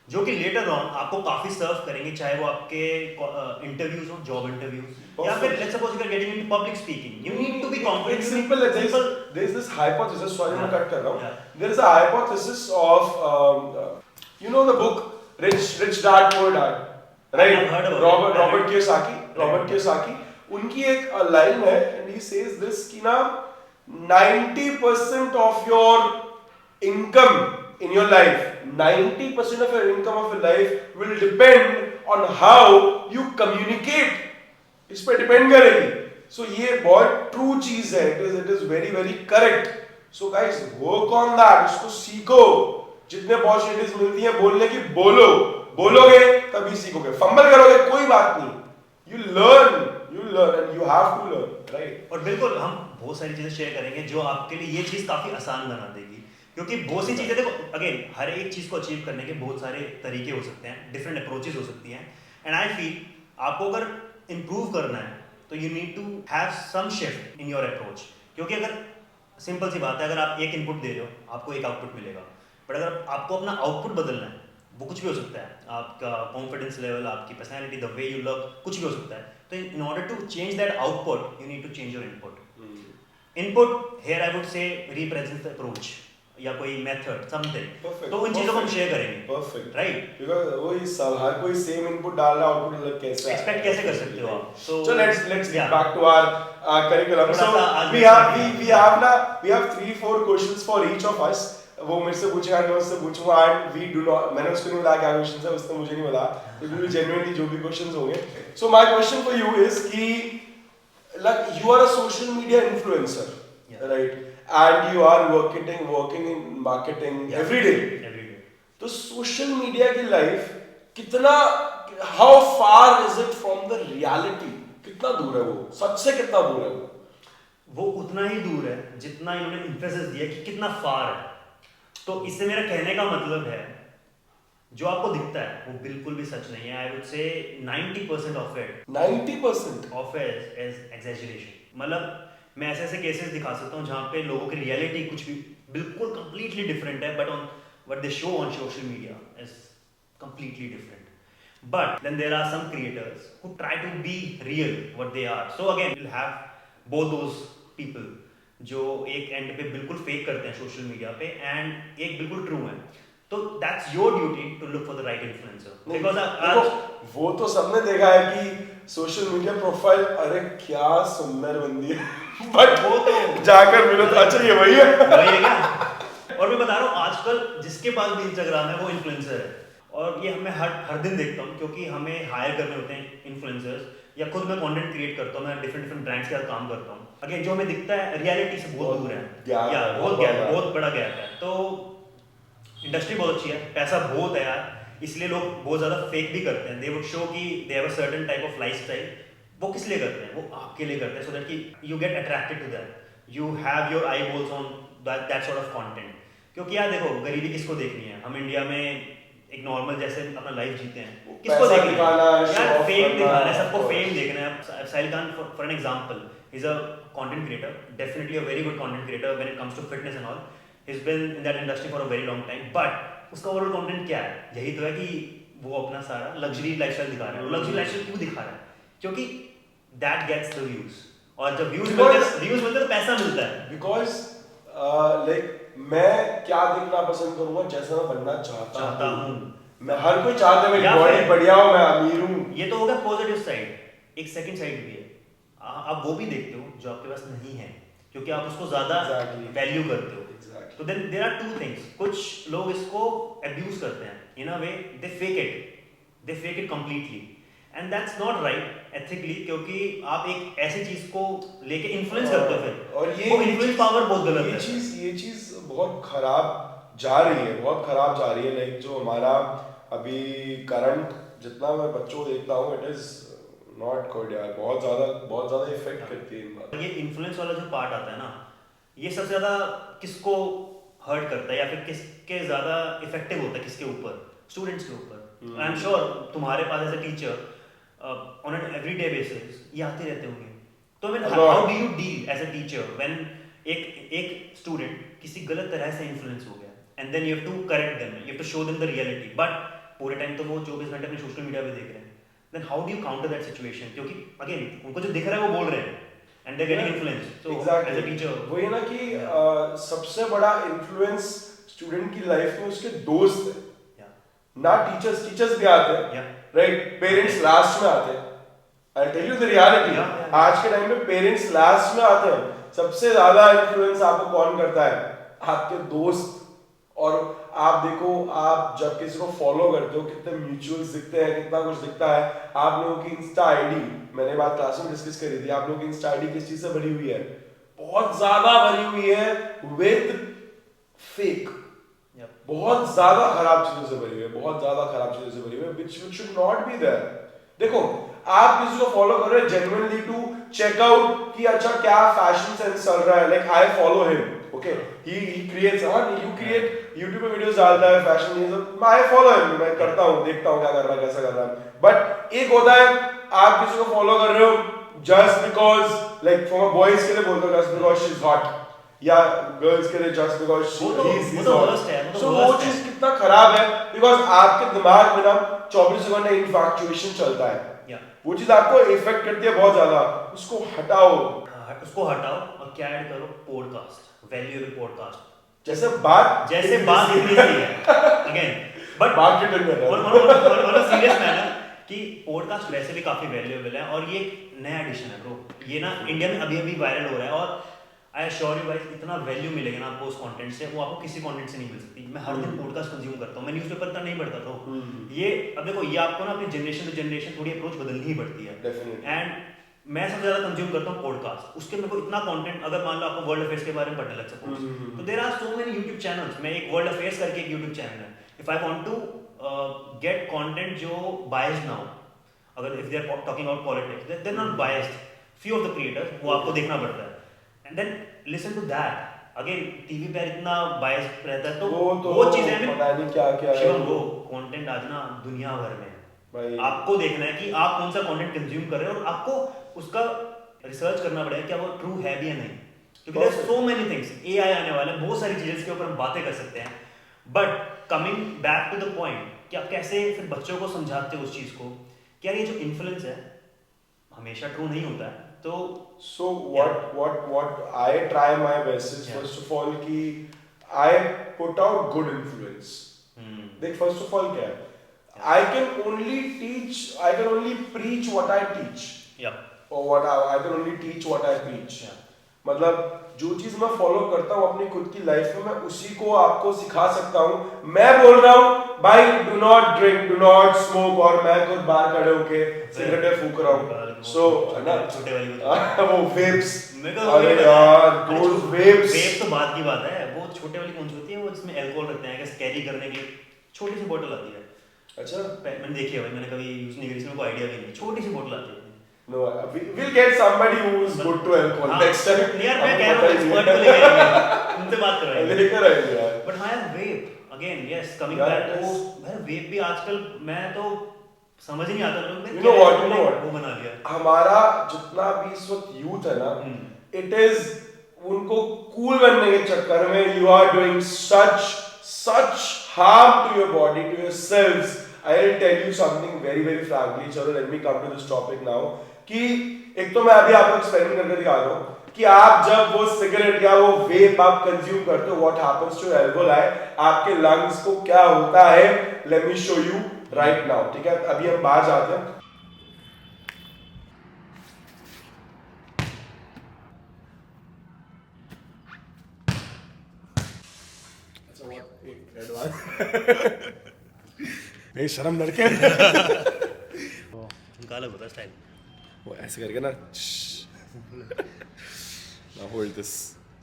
जो कि लेटर ऑन आपको काफी सर्व करेंगे, चाहे वो आपके इंटरव्यूज हो, जॉब इंटरव्यूज, या फिर let's suppose you are getting into public speaking, you need to be confident. Simple there is this hypothesis, sorry मैं कट कर रहा हूं, there is a hypothesis of you know the book rich dad poor dad, right? Robert Kiyosaki, उनकी एक line है and he says this कि ना 90% of your income in your life, 90% of your income of your life will depend on how you communicate. इस पे depend करेगी. So ये बहुत ट्रू चीज है. It is very very correct. So guys work on that. इसको सीखो. जितने अपॉर्चुनिटीज मिलती हैं बोलने की बोलोगे तभी सीखोगे. फंबल करोगे कोई बात नहीं. You learn and you have to learn, right? और बिल्कुल हम बहुत सारी चीजें शेयर करेंगे जो आपके लिए ये चीज काफी आसान बना देगी, क्योंकि बहुत सी चीजें देखो अगेन हर एक चीज को अचीव करने के बहुत सारे तरीके हो सकते हैं, डिफरेंट अप्रोचेस हो सकती हैं, एंड आई फील आपको अगर इंप्रूव करना है तो you need to have some shift in your approach, क्योंकि अगर सिंपल सी बात है, अगर आप एक इनपुट दे रहे हो आपको एक आउटपुट मिलेगा, बट अगर आपको अपना आउटपुट बदलना है, वो कुछ भी हो सकता है, आपका कॉन्फिडेंस लेवल, आपकी personality, the way you look, कुछ भी हो सकता है। तो in order to change that output you need to change your input. Input here I would say represents the approach या कोई मेथड समथिंग, तो उन चीजों को हम शेयर करेंगे। परफेक्ट, राइट, बिकॉज़ वही सब हर कोई सेम इनपुट डाल रहा है, आउटपुट अलग कैसे एक्सपेक्ट कैसे कर सकते हो आप? So let's get back to our curriculum. थोड़ा So सा आगे we have 3-4 questions for each of us. वो मेरे से पूछेगा, मैं उससे पूछूंगा, and we do not, मैंने उसको नहीं बताया क्या क्वेश्चन है, उसने मुझे नहीं बताया, it will be genuinely जो भी क्वेश्चंस होंगे। So my question for you is कि like you are a social media influencer, right? And you are working in marketing every day. तो सोशल मीडिया की लाइफ कितना, how far is it from the reality? कितना दूर है वो, सच से कितना दूर है वो उतना ही दूर है जितना इन्होंने एम्फेसिस दिया कि कितना फार है। तो इससे मेरा कहने का मतलब है जो आपको दिखता है वो बिल्कुल भी सच नहीं है। आई वुड से 90% of it 90% of it is exaggeration. मतलब मैं ऐसे ऐसे केसेस दिखा सकता हूँ जहाँ पे लोगों की रियलिटी कुछ भी बिल्कुल कंप्लीटली डिफरेंट है, but on what they show on social media is completely different. But then there are some creators who try to be real what they are. So again will have both those people जो एक and पे बिल्कुल fake करते हैं social media पे and एक बिल्कुल true है। तो that's your duty to look for the right influencer, because आज वो तो सबने देखा है कि सोशल मीडिया प्रोफाइल, अरे क्या सुंदर बंदी है, बट वो तो जाकर मिलो तो अच्छा ये वही है क्या। और मैं बता रहा हूँ आजकल जिसके पास भी इंस्टाग्राम है वो इन्फ्लुएंसर है, और ये मैं हर दिन देखता हूँ क्योंकि हमें हायर करने होते हैं इन्फ्लुएंसर्स, या खुद मैं कंटेंट क्रिएट करता हूँ, मैं डिफरेंट ब्रांड्स के साथ काम करता हूँ। अगेन जो हमें दिखता है रियलिटी से बहुत दूर है, या बहुत बड़ा गैप है। तो इंडस्ट्री बहुत अच्छी है, पैसा बहुत है यार, इसलिए लोग बहुत ज्यादा फेक भी करते हैं। दे वुड शो कि they have a certain type of lifestyle. वो किस लिए करते हैं? वो आपके लिए करते हैं, सो दैट कि you get attracted to that, you have your eyeballs on that sort of content. क्योंकि यार देखो, गरीबी किसको देखनी है? हम इंडिया में एक नॉर्मल जैसे अपना लाइफ जीते हैं, किसको देखनी है यार? फेम दिखाना है सबको, फेम देखना है। Sahil Khan for an example is a content creator, definitely a very good content creator when it comes to fitness and all. He's been in that industry for a very long time, but उसका overall content क्या है? यही तो है कि वो अपना सारा लग्जरी लाइफस्टाइल दिखा रहा है। लग्जरी लाइफस्टाइल क्यों दिखा रहा है? क्योंकि that gets the views, और जब व्यूज मिलते हैं तो पैसा मिलता है। Because like मैं क्या देखना पसंद करूंगा, जैसा मैं बनना चाहता हूँ। मैं हर कोई चाहता है मेरी बॉडी बढ़िया हो, मैं अमीर हूँ। ये तो होगा पॉजिटिव साइड। एक सेकंड साइड भी है, आप वो भी देखते हो जो आपके पास नहीं है, क्योंकि आप उसको ज्यादा वैल्यू करते हो। तो then there are two things. कुछ लोग इसको abuse करते हैं, in a way they fake it completely, and that's not right ethically, क्योंकि आप एक ऐसी चीज को लेके influence करते हो फिर, और ये वो influence power बहुत गलत है। ये चीज बहुत खराब जा रही है, लाइक जो हमारा अभी करंट, जितना मैं बच्चों को देखता हूँ, इट इज नॉट गुड यार, बहुत ज्यादा इफेक्ट करती है इन बात। ये influence वाला जो पार्ट आता है ना, ये सबसे ज्यादा किसको हर्ट करता है या फिर किसके ज्यादा इफेक्टिव होता है? किसके ऊपर? स्टूडेंट्स के ऊपर। आई एम श्योर तुम्हारे पास as a teacher on an everyday basis ये आते रहते होंगे। तो when how do you deal as a teacher when एक स्टूडेंट किसी गलत तरह से इन्फ्लुएंस हो गया, and then you have to correct them, you have to show them the reality, but पूरे टाइम तो वो 24 घंटे अपने सोशल मीडिया पे देख रहे हैं। Then how do you counter that situation? क्योंकि अगेन उनको जो दिख रहा है वो बोल रहे हैं, and they're getting influenced. So as a teacher, वो ये ना कि सबसे बड़ा इन्फ्लुएंस स्टूडेंट की लाइफ में उसके दोस्त है, ना टीचर्स भी आते हैं, राइट? पेरेंट्स लास्ट में आते हैं। I'll tell you the reality. आज के टाइम में पेरेंट्स लास्ट में आते हैं। सबसे ज्यादा इन्फ्लुएंस आपको कौन करता है? आपके दोस्त। और आप देखो, आप जब किसी को फॉलो करते हो, कितने म्यूचुअल्स दिखते हैं, कितना कुछ दिखता है। आप लोगों की इंस्टा आईडी, मैंने बात क्लास में डिस्कस करी थी, आप लोगों की इंस्टा आईडी किस चीज से भरी हुई है? बहुत ज्यादा भरी हुई है विद फेक, बहुत ज्यादा खराब चीजों से भरी हुई है, which should not be there. देखो, आप किसी को फॉलो कर रहे हैं genuinely to check out कि अच्छा क्या फैशन सेंस चल रहा है, like I follow him, okay, he creates, you create YouTube पे वीडियोस डालता है फैशन, ये सब I follow him, मैं करता हूँ, देखता हूँ क्या कर रहा है, कैसा कर रहा है। बट एक होता है आप किसी को फॉलो कर रहे हो just because, like from a boys के लिए बोलते हो, just because she's hot, या गर्ल्स के लिए जस्ट बिकॉज वो तो worst है, वो तो सो वो worst है। चीज कितना खराब है बिकॉज आपके दिमाग में ना 24 घंटे इन्फैक्चुएशन चलता है या वो चीज आपको इफेक्ट करती है बहुत ज्यादा उसको हटाओ उसको हटाओ और क्या ऐड करो, पॉडकास्ट, वैल्यूएबल पॉडकास्ट, जैसे बात इतनी सी है अगेन, बट मार्केटिंग कर रहा और सीरियस मैनर कि पॉडकास्ट वैसे भी काफी वैल्यूएबल है और ये एक नया एडिशन है ब्रो, ये ना इंडिया में अभी वायरल हो रहा है और आई एश्योर यू गाइस इतना वैल्यू मिलेगा ना आपको उस कंटेंट से, वो आपको किसी कंटेंट से नहीं मिल सकती। मैं हर दिन पॉडकास्ट कंज्यूम करता हूँ, मैं न्यूज़पेपर तक नहीं पढ़ता था। ये अब देखो, ये आपको ना अपनी जनरेशन टू जनरेशन थोड़ी अप्रोच बदलनी ही पड़ती है। Definitely. एंड मैं सबसे ज्यादा कंज्यूम करता हूँ पॉडकास्ट, उसके मेरे को इतना कंटेंट, अगर मान लो आपको वर्ल्ड अफेयर्स के बारे में पढ़ने लग सपोज, तो there are so many YouTube channels. मैं एक वर्ल्ड अफेयर्स करके एक यूट्यूब चैनल है, if I want to get content जो बायस्ड ना हो, अगर if they are talking about politics, they are not biased, few of the creators, वो आपको देखना पड़ता है and then listen to that. Again TV पे इतना बायस्ड रहता है, तो वो चीजें पता नहीं क्या क्या है शिवम, वो कंटेंट आज ना दुनिया भर में भाई, आपको देखना है कि आप कौन सा कंटेंट कंज्यूम कर रहे हो और आपको उसका रिसर्च करना पड़ेगा क्या वो ट्रू है भी या नहीं, क्योंकि there so many things, AI आने वाला है, बहुत सारी चीजें के ऊपर हम बातें कर सकते हैं। But coming back to the point कि आप कैसे फिर बच्चों को समझाते हो उस चीज को कि यार ये जो इन्फ्लुएंस है हमेशा ट्रू नहीं होता है। तो so what I try my best is first of all कि I put out good influence. देख first of all क्या है, I can only preach what I teach. or what I can only teach what I preach. मतलब जो चीज मैं follow करता हूँ अपनी खुद की लाइफ में, मैं उसी को आपको सिखा सकता हूँ। मैं बोल रहा हूँ भाई do not drink, do not smoke, और मैं खुद बाहर खड़े होके सिगरेट फूक रहा हूँ। सो है ना, छोटे वाली वो वेप्स, अरे यार दोस वेप्स, वेप तो बात की बात है, वो छोटे वाली कौन सी होती है, वो जिसमें अल्कोहल रखते हैं, कैरी करने की छोटी सी बोतल आती है। अच्छा, मैंने देखी है भाई, मैंने कभी यूज नहीं करी, इसमें कोई आइडिया भी नहीं, छोटी सी बोतल आती है। No, we'll get somebody who is good to alcohol next time. यार मैं कह रहा हूँ एक्सपर्ट को लेके आएंगे, उनसे बात करवाएंगे, लेकर आएंगे यार। बट हाँ यार वेप अगेन, यस कमिंग बैक, वो वेप भी आजकल मैं तो समझ ही नहीं आता लोग ने you know what? वो बना लिया। हमारा जितना भी इस वक्त यूथ है ना, it is उनको कूल बनने के चक्कर में you are doing such harm to your body, to yourselves. I'll tell you something very frankly. चलो let me come to this topic now. कि एक तो मैं अभी आपको एक्सपेरिमेंट करके दिखा रहा हूँ कि आप जब वो सिगरेट या वो वेप आप कंज्यूम करते हो, व्हाट हैपेंस टू एल्कोहल, आपके लंग्स को क्या होता है, let me show you right now. ठीक है, अभी हम बाहर जाते हैं। नहीं शर्म लड़के उनका अलग होता है स्टाइल, वो ऐसे करके ना होल्ड दिस,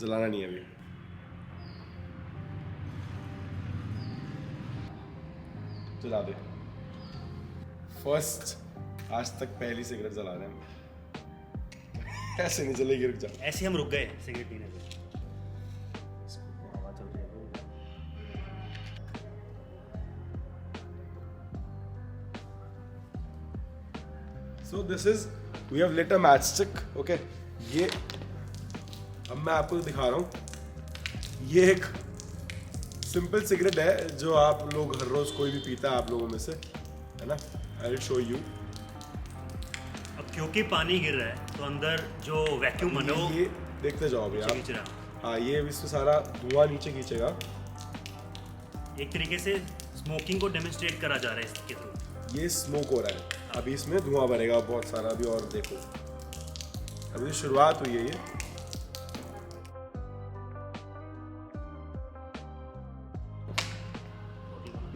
जलाना नहीं है अभी। जला दे। फर्स्ट आज तक पहली सिगरेट जला रहे हैं। ऐसे नहीं जलेगी, रुक जा। ऐसे हम रुक गए सिगरेट पीने से। So this is, we have lit a matchstick, okay? ये अब मैं आपको दिखा रहा हूँ, ये एक सिंपल सिगरेट है जो आप लोग हर रोज कोई भी पीता है आप लोगों में से, है ना? I will show you. अब क्योंकि पानी गिर रहा है तो अंदर जो वैक्यूम है वो ये देखते जाओ अभी खींच आप। रहा हाँ, ये इसमें सारा धुआं नीचे खींचेगा। एक तरीके से स्मोकिंग को डेमोन्स्ट्रेट करा जा रहा है इसके थ्रू। ये स्मोक हो रहा है, अभी इसमें धुआं भरेगा बहुत सारा अभी, और देखो अभी शुरुआत हुई है ये।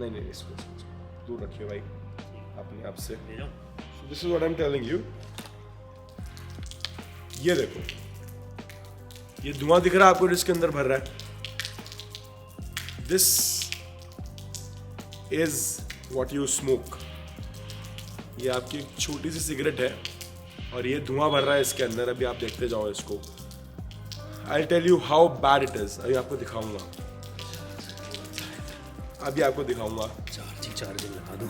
नहीं इसको दूर रखिए भाई अपने आप से। This is what I am telling you. ये देखो, ये धुआं दिख रहा है आपको जिसके अंदर भर रहा है। This is what you smoke. ये आपकी एक छोटी सी सिगरेट है और ये धुआं भर रहा है इसके अंदर। अभी आप देखते जाओ इसको। I tell you how bad it is. अभी आपको दिखाऊंगा, अभी आपको दिखाऊंगा। चार्जिंग लगा दूं।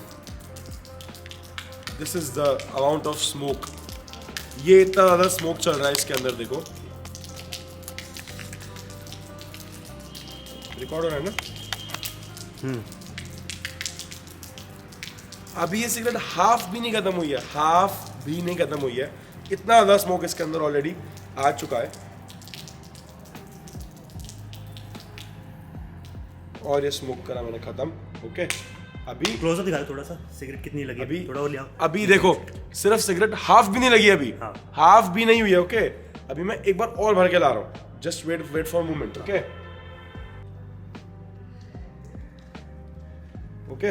This is the amount of smoke. ये इतना ज़्यादा स्मोक चल रहा है इसके अंदर, देखो रिकॉर्ड हो रहा है ना? अभी ये सिगरेट हाफ भी नहीं खत्म हुई है, हाफ भी नहीं खत्म हुई है। इतना ज्यादा स्मोक इसके अंदर ऑलरेडी आ चुका है। और ये स्मोक करा मैंने खत्म। ओके, अभी क्लोजअप दिखा थोड़ा सा, सिगरेट कितनी लगी अभी थोड़ा और ले आओ। अभी देखो, सिर्फ सिगरेट हाफ भी नहीं लगी अभी। हाँ। हाफ भी नहीं हुई है। ओके, अभी मैं एक बार और भर के ला रहा हूँ। Just wait for moment. Okay okay,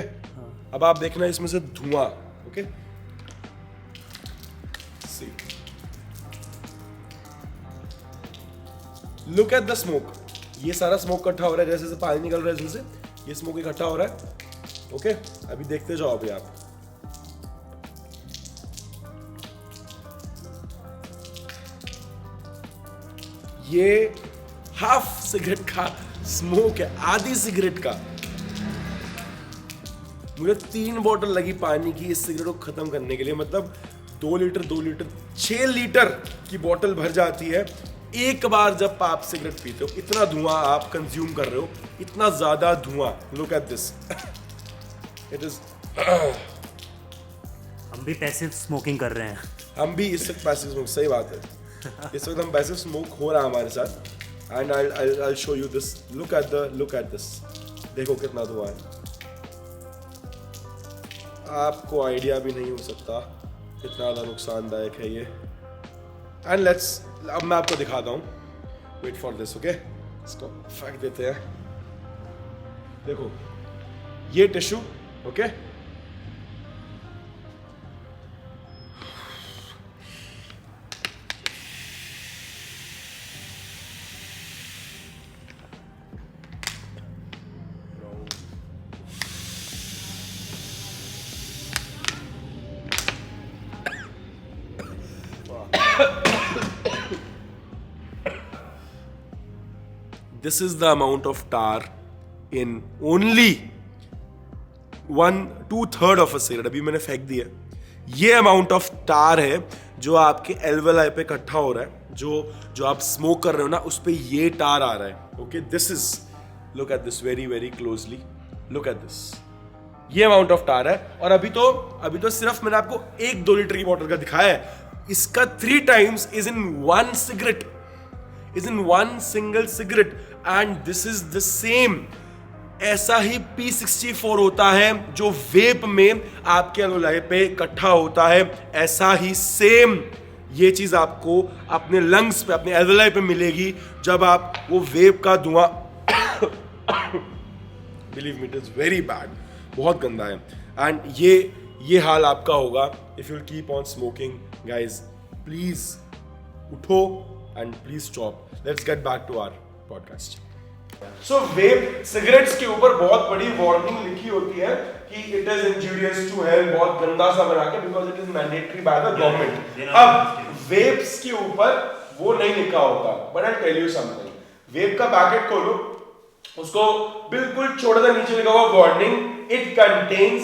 अब आप देखना इसमें से धुआं। Okay, see, look at the smoke. ये सारा स्मोक इकट्ठा हो रहा है, जैसे जैसे पानी निकल रहा है इसमें से, ये स्मोक इकट्ठा हो रहा है। ओके, अभी देखते जाओ अभी आप। ये हाफ सिगरेट का स्मोक है, आधी सिगरेट का। मुझे 3 बोतल लगी पानी की इस सिगरेट को खत्म करने के लिए। मतलब 2 लीटर 6 लीटर की बोतल भर जाती है एक बार जब आप सिगरेट पीते हो। इतना धुआं आप कंज्यूम कर रहे हो, इतना ज्यादा धुआं। Look at this, it is. हम भी पैसिव स्मोकिंग कर रहे हैं। हम भी इस वक्त पैसिव स्मोक, सही बात है, इस वक्त हम पैसिव स्मोक हो रहा है हमारे साथ। And I show you this. Look at this, देखो कितना धुआं है। आपको आइडिया भी नहीं हो सकता कितना ज़्यादा नुकसानदायक है ये। एंड लेट्स, अब मैं आपको दिखाता हूँ। Wait for this. ओके, इसको फेंक देते हैं। देखो ये tissue. Okay, this is the amount of tar in only 1/2 of a cigarette। अभी मैंने फेंक दिया। ये अमाउंट ऑफ टार है जो आपके एल्वेलाई पे इकट्ठा हो रहा है। जो आप स्मोक कर रहे हो ना, उस पे ये टार आ रहा है। Okay, this is, look at this very very closely. Look at this, ये अमाउंट ऑफ टार है। और अभी तो सिर्फ मैंने आपको 1-2 लीटर की बोतल का दिखाया है। इसका 3 times is in 1 cigarette, is in 1 single cigarette, and this is the same। ऐसा ही P64 होता है जो वेप में आपके एल्वेलाई पे इकट्ठा होता है। ऐसा ही सेम ये चीज आपको अपने लंग्स पे, अपने एल्वेलाई पे मिलेगी जब आप वो वेप का धुआं believe me, it is very bad, बहुत गंदा है। एंड ये हाल आपका होगा if you keep on smoking. Guys please उठो and please stop. Let's get back to our podcast. So vape cigarettes के ऊपर बहुत बड़ी वार्निंग लिखी होती है कि it is injurious to health, बहुत गंदा सा बना के, because it is mandatory by the government। अब vapes के ऊपर वो नहीं लिखा होता, but I'll tell you something। vape का पैकेट खोलो, उसको बिल्कुल छोटा सा नीचे लिखा हुआ warning, it contains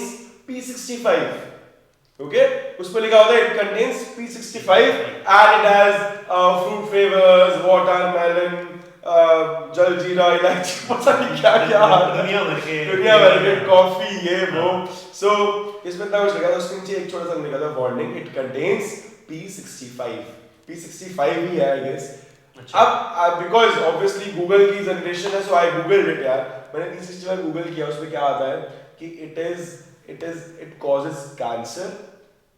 P65। Okay, उस पर लिखा होता है it contains P65 and it has fruit flavors, watermelon, jaljeera, इलायची, पता नहीं क्या दुनिया भर के कॉफी, ये वो। सो इसमें इतना कुछ लिखा था, उसके नीचे एक छोटा सा लिखा था वार्निंग, it contains P65 ही है आई गेस। अब बिकॉज ऑब्वियसली गूगल की जनरेशन है, सो आई गूगल्ड इट यार। मैंने P65 गूगल किया, उसमें क्या आता है कि it causes cancer।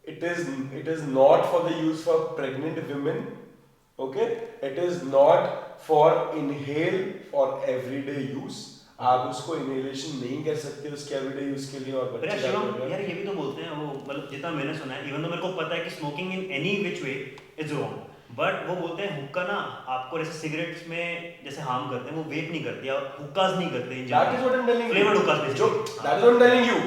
It is not for the use for pregnant women। Okay, it is not for inhale for everyday use। आप उसको इनहेलेशन नहीं कर सकते उसके एवरीडे यूज के लिए। और बच्चे यार ये भी तो बोलते हैं वो, मतलब जितना मैंने सुना है, इवन तो मेरे को पता है कि smoking in any which way is wrong, but वो बोलते हैं हुक्का ना आपको जैसे सिगरेट्स में जैसे हार्म करते हैं, वो वेप नहीं करते या हुक्कास नहीं करते। That is what I'm telling you। Flavoured hookahs that is what I'm telling you।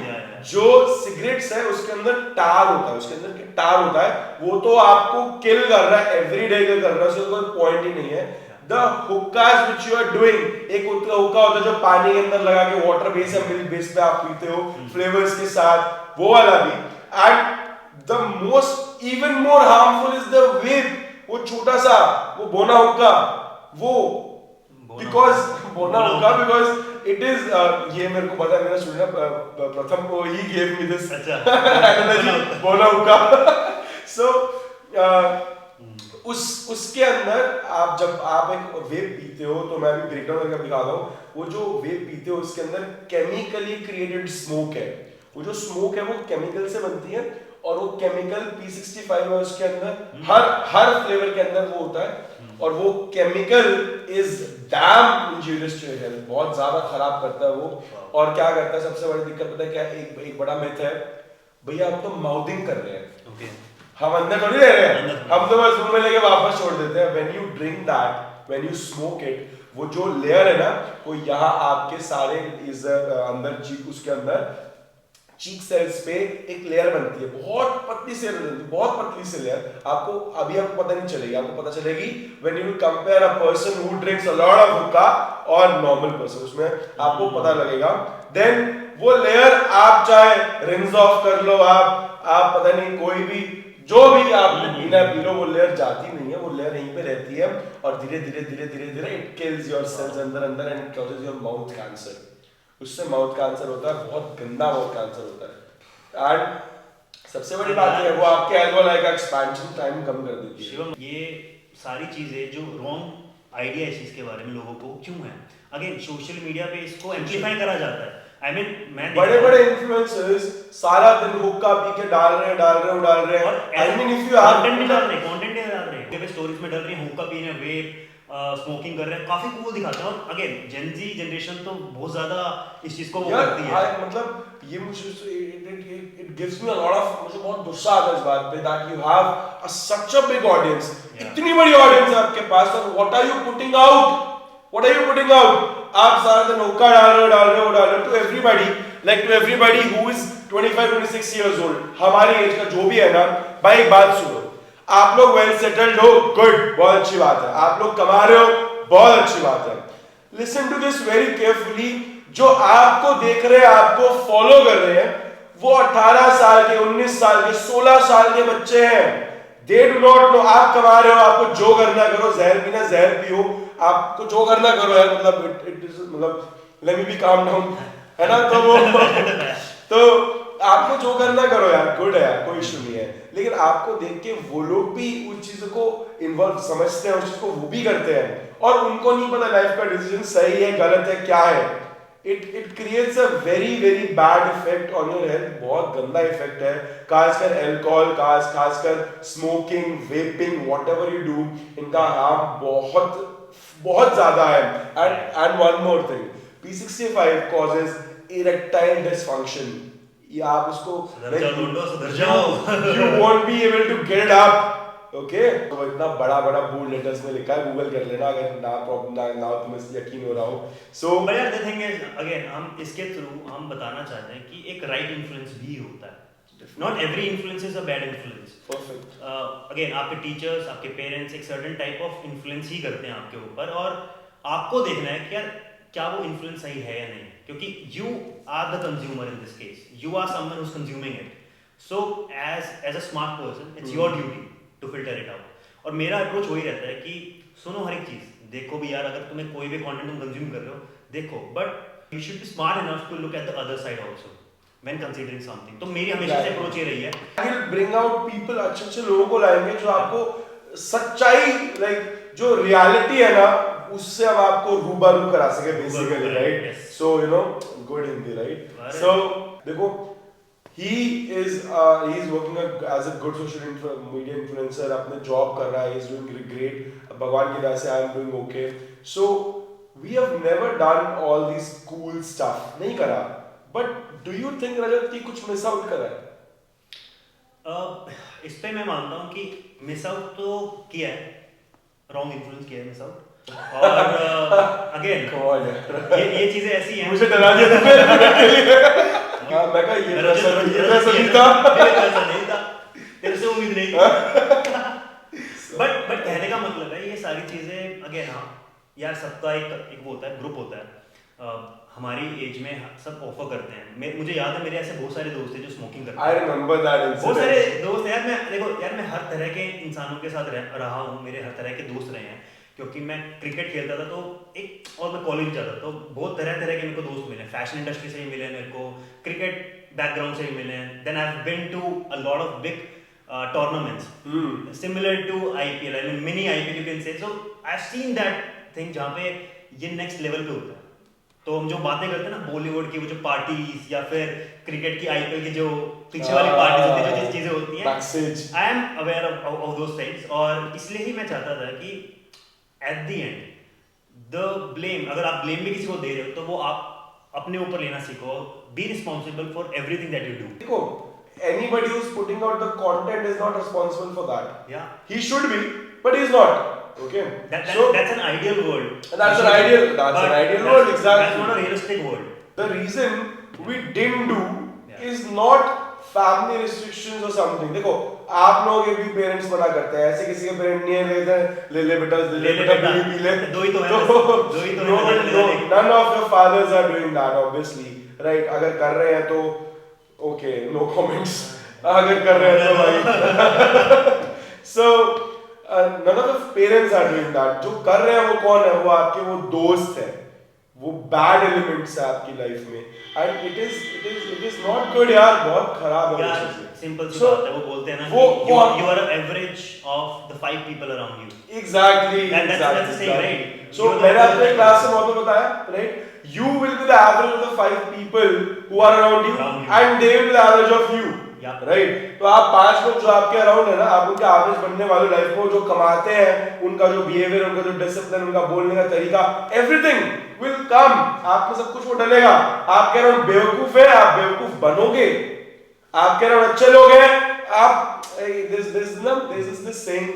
जो सिगरेट्स है उसके अंदर टार होता है, उसके अंदर टार होता है, वो तो आपको किल कर रहा है, एवरीडे किल कर रहा है, उसका कोई पॉइंट ही नहीं है। The hookahs which you are doing, एक हुक्का होता है जो पानी के अंदर लगा के वाटर बेस या मिल्क बेस पे आप पीते हो फ्लेवर्स के साथ, वो वाला भी। And the most even more harmful is the vape, वो छोटा सा वो बोना हुक्का, वो Because Bona Uka, because it is ये मेरे को पता है, मेरा स्टूडेंट प्रथम को ही gave me this analogy Bona Uka. So उसके अंदर आप जब आप एक वेब पीते हो, तो मैं भी ब्रेकडाउन करके दिखाता हूँ, वो जो वेब पीते हो उसके अंदर केमिकली क्रिएटेड स्मोक है, वो जो स्मोक है वो केमिकल से बनती है, और वो केमिकल P65 है उसके अंदर, हर फ्लेवर के अंदर वो होता है, और वो chemical is damn injurious to health, बहुत ज्यादा खराब करता है वो। और क्या करता है, सबसे बड़ी दिक्कत पता है क्या, एक बड़ा मिथ है, भैया आप तो माउथिंग कर रहे हैं, हम अंदर थोड़ी ले रहे हैं, हम तो बस मुंह में लेके वापस छोड़ देते हैं। When you drink that, when you smoke it, वो जो लेयर है ना, वो यहाँ आपके सारे इस अंदर चीक, उसके अंदर चीक सेल्स पे एक लेयर बनती है, बहुत पतली से लेयर बनती है, बहुत पतली से लेयर। आपको अभी आपको पता नहीं चलेगी, आपको पता चलेगी when you compare a person who drinks a lot of हुक्का और नॉर्मल पर्सन, उसमें आपको पता लगेगा। देन वो लेयर आप चाहे रिंस ऑफ कर लो, आप पता नहीं कोई भी जो भी आपने पीना पी लो, वो लेयर जाती नहीं है, वो लेयर यहीं पे रहती है, और धीरे धीरे इट किल्स योर सेल्स अंदर and it causes your mouth cancer. उससे माउथ कैंसर होता है, बहुत गंदा माउथ कैंसर होता है। एंड सबसे बड़ी बात है वो आपके एल्वोलाई का एक्सपेंशन टाइम कम कर देती है। शिवम, ये सारी चीजें जो रॉन्ग आइडिया इस चीज के बारे में लोगों को क्यों है, अगेन सोशल मीडिया पे इसको एम्प्लीफाई करा जाता है। I mean, मैं बड़े इन्फ्लुएंसर्स सारा दिन हुक्का पी के डाल रहे हैं। I mean, if you have content डाल रहे हैं स्टोरीज में डाल रहे हैं, हुक्का पीने, वेप, स्मोकिंग कर रहे हैं, काफी कूल दिखाते हैं। और अगेन जेन जी जनरेशन तो बहुत ज्यादा इस चीज को वो करती है। मतलब ये मुझे it gives me a lot of, मुझे बहुत गुस्सा आता है इस बात पे that you have such a big audience, इतनी बड़ी ऑडियंस है आपके पास, और what are you putting out? आप सारा दिन हुक्का डाल रहे हो to everybody who is 25-26 years old, हमारी एज का जो भी है ना भाई, एक बात सुनो, आप लोग वेल सेटल्ड हो, गुड, बहुत अच्छी बात है, आप लोग कमा रहे हो, बहुत अच्छी बात है। Listen to this very carefully, जो आपको देख रहे हैं, आपको फॉलो कर रहे हैं, वो 18 साल के, 19 साल के, 16 साल के बच्चे हैं। They do not know. आप कमा रहे हो, आपको जो करना करो, जहर पीना जहर पियो, आपको जो करना करो यार, मतलब let me be calm down, है ना, तो वो तो आपको जो करना करो यार, गुड है यार, कोई इशू नहीं है। लेकिन आपको देख के वो लोग भी उस चीज को इन्वॉल्व समझते हैं, उस चीज को वो भी करते हैं, और उनको नहीं पता लाइफ का डिसीजन सही है गलत है क्या है। it creates a very bad effect on your health, बहुत गंदा इफेक्ट है, खासकर अल्कोहल, खासकर smoking, vaping, whatever you do, इनका हार्म बहुत ज्यादा है। and one more thing, P65 causes erectile dysfunction, ये आप उसको you won't be able to get it up, okay. तो इतना बड़ा बोल्ड लेटर्स में लिखा है, गूगल कर लेना अगर ना तुम्हें यकीन हो रहा हो। सो बट यार द थिंग इज, अगेन हम इसके थ्रू हम बताना चाहते हैं कि एक राइट इन्फ्लुएंस भी होता है, not every influence is a bad influence. Perfect. Again आपके टीचर्स, आपके पेरेंट्स एक सर्टेन टाइप ऑफ इन्फ्लुएंस ही करते हैं आपके ऊपर, और आपको देखना है कि यार क्या वो इन्फ्लुएंस सही है या नहीं, क्योंकि you are the consumer in this case, you are someone who is consuming it. So as a smart person it's your duty to filter it out. और मेरा अप्रोच वही रहता है कि सुनो हर एक चीज, देखो भी यार, अगर तुम्हें कोई भी कंटेंट तुम कंज्यूम कर रहे हो, देखो, but you should be smart enough to look at the other side also when considering something. तो मेरी हमेशा से अप्रोच ये रही है, I will bring out people, अच्छे लोगों को लाएंगे जो आपको सच्चाई, लाइक जो रियलिटी है ना, उससे हम आपको रूबरू करा सके basically, right. So you know, good Hindi, right. So देखो, he is working as a good social media influencer, अपने जॉब कर रहा है, he is doing great, भगवान की दया से I am doing okay. So we have never done all these cool stuff, नहीं करा, but do you think रजत कि कुछ मिस आउट करा है? इस पे मैं मानता हूँ कि मिस आउट तो किया है, रॉन्ग इन्फ्लुएंस किया है मिस आउट, और अगेन ये चीजें ऐसी हैं, मुझे डरा दिया हाँ, मैं कहा ये ऐसा नहीं था, तेरे से उम्मीद नहीं थी। बट कहने का मतलब है ये सारी चीजें, अगेन हाँ यार, सबका एक वो होता है, ग्रुप होता है, हमारी एज में सब ऑफर करते हैं। मुझे याद है, मेरे ऐसे बहुत सारे दोस्त हैं जो स्मोकिंग करते हैं। I remember that incident. बहुत सारे दोस्त यार, मैं हर तरह के इंसानों के साथ रहा हूँ, मेरे हर तरह के दोस्त रहे हैं, क्योंकि मैं क्रिकेट खेलता था तो एक और मैं कॉलेज जाता था तो बहुत तरह तरह के मेरे को दोस्त मिले, फैशन इंडस्ट्री से ही मिले मेरे को, क्रिकेट बैकग्राउंड से ही मिले। Then I have been to a lot of big tournaments similar to IPL, I mean mini IPL you can say. So I've seen that thing जहाँ पे ये next level पे होता है। तो हम जो बातें करते हैं ना बॉलीवुड की वो जो पार्टीज या फिर क्रिकेट की IPL की जो पीछे वाली पार्टीज होती है जो चीजें होती हैं, I am aware of those things. और इसलिए ही मैं चाहता था कि at the end the blame, अगर आप ब्लेम भी किसी को दे रहे हो तो वो आप अपने ऊपर लेना सीखो, be responsible for everything that you do. देखो, anybody who's putting out the content is not responsible for that. Yeah. He should be, but he's not. Okay. That's an ideal world. That's an ideal world, exactly. That's not a realistic world. The reason we didn't do is not family restrictions or something. देखो, आप लोग ये भी parents मना करते हैं, ऐसे किसी के पेरेंट नहीं है ले बेटा पी ले, दो ही तो है, none of your fathers are doing that, obviously, right? अगर कर रहे हैं तो okay, no comments. अगर कर रहे हैं तो भाई so none of the parents are doing that. जो कर रहे हैं वो कौन है? वो आपके वो दोस्त है, वो bad elements है आपकी लाइफ में, and it is not good यार, बहुत खराब है यार। वो चीजें। सिंपल सी बात है, वो बोलते हैं ना कि you are an average of the 5 people around you. Exactly. That's the same, right? So मैंने अपने क्लास में बहुत बताया, right? You will be the average of the 5 people who are around you, and they will be the average of you. Yeah. Right? तो आप 5 लोग जो आपके अराउंड है ना, आप उनके एवरेज बनने वाले लाइफ में, जो कमाते हैं, उनका जो बिहेवियर, उनका जो डिसिप्लिन, उनका बोलने का तरीका, एवरीथिंग विल कम, आप में सब कुछ वो डलेगा। आपके अराउंड बेवकूफ है, आप बेवकूफ बनोगे। आपके अराउंड अच्छे लोग हैं, आप there's this saying,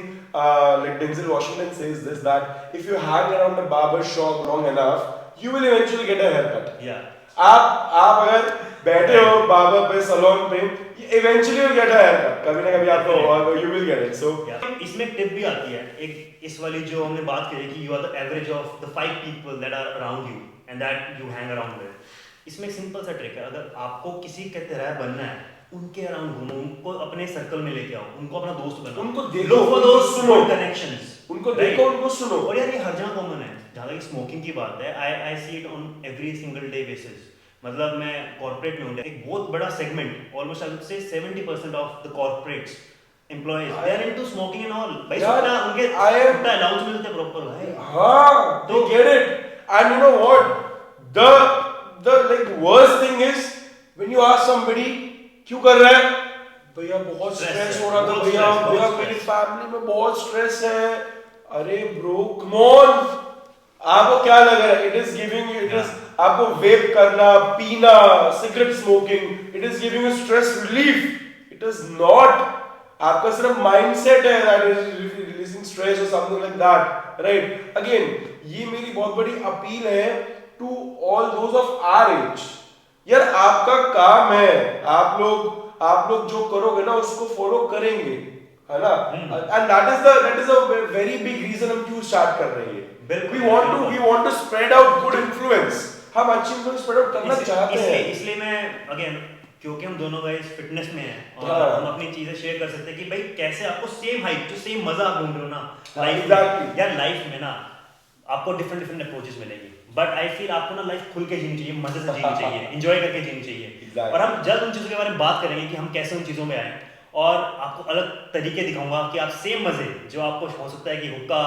like Denzel Washington says this, that if you hang around a barber shop long enough, you will eventually get a haircut. Yeah. आप अगर बैठे हो बार्बर पे, सैलून पे, eventually you'll get a haircut. कभी ना कभी आपको होगा, you will get it. So इसमें एक टिप भी आती है, एक इस वाली जो हमने बात करी कि you are the average of the 5 people that are around you and that you hang around with. इसमें एक सिंपल सा ट्रिक है, अगर आपको किसी के तरह बनना है, उनके अराउंड घूमो, उनको अपने सर्कल में लेके आओ, उनको अपना दोस्त बनाओ, उनको देखो, उनको सुनो, कनेक्शंस, उनको देखो, उनको सुनो। और यार ये हर जगह कॉमन है। जहाँ तक स्मोकिंग की बात है, I see it on every single day basis. मतलब मैं कॉर्पोरेट में हूँ, एक बहुत बड़ा segment, almost I would say 70% of the corporates employees they are into smoking and all. भाई सुनना, उनके सुनना अलाउंस मिलते हैं प्रॉपर भाई। हाँ, तो get it. And you know what? The like worst thing is when you ask somebody क्यों कर रहा है? भैया बहुत स्ट्रेस हो रहा था, भैया मेरी फैमिली में बहुत स्ट्रेस है। अरे ब्रो, कम ऑन, आपको क्या लग रहा है? It is giving you, it is आपको वेप करना, पीना, cigarette smoking, it is giving you stress relief. It is not, आपका सिर्फ माइंडसेट है दैट इज रिलीजिंग स्ट्रेस और something like that, right? Again, ये मेरी बहुत बड़ी अपील है to all those of our age. यार आपका काम है, आप लोग जो करोगे ना उसको फॉलो करेंगे, है ना? And that is a very big reason हम क्यों स्टार्ट कर रहे हैं। We want to spread out good influence, हम अच्छी इन्फ्लुएंस स्प्रेड आउट करना चाहते हैं। इसलिए मैं अगेन, क्योंकि हम दोनों गाइस फिटनेस में हैं और हम अपनी चीजें शेयर कर सकते हैं कि भाई कैसे आपको सेम हाइट, जो सेम मजा आप ढूंढ रहे हो ना लाइफ में, यार लाइफ में ना आपको डिफरेंट अप्रोचेस मिलेंगे, बट आई फील आपको ना लाइफ खुल के जीनी चाहिए, मजे से जीनी चाहिए, एंजॉय करके जीनी चाहिए। और हम जल्द उन चीज़ों के बारे में बात करेंगे कि हम कैसे उन चीज़ों में आए, और आपको अलग तरीके दिखाऊंगा कि आप सेम मजे जो आपको हो सकता है कि हुक्का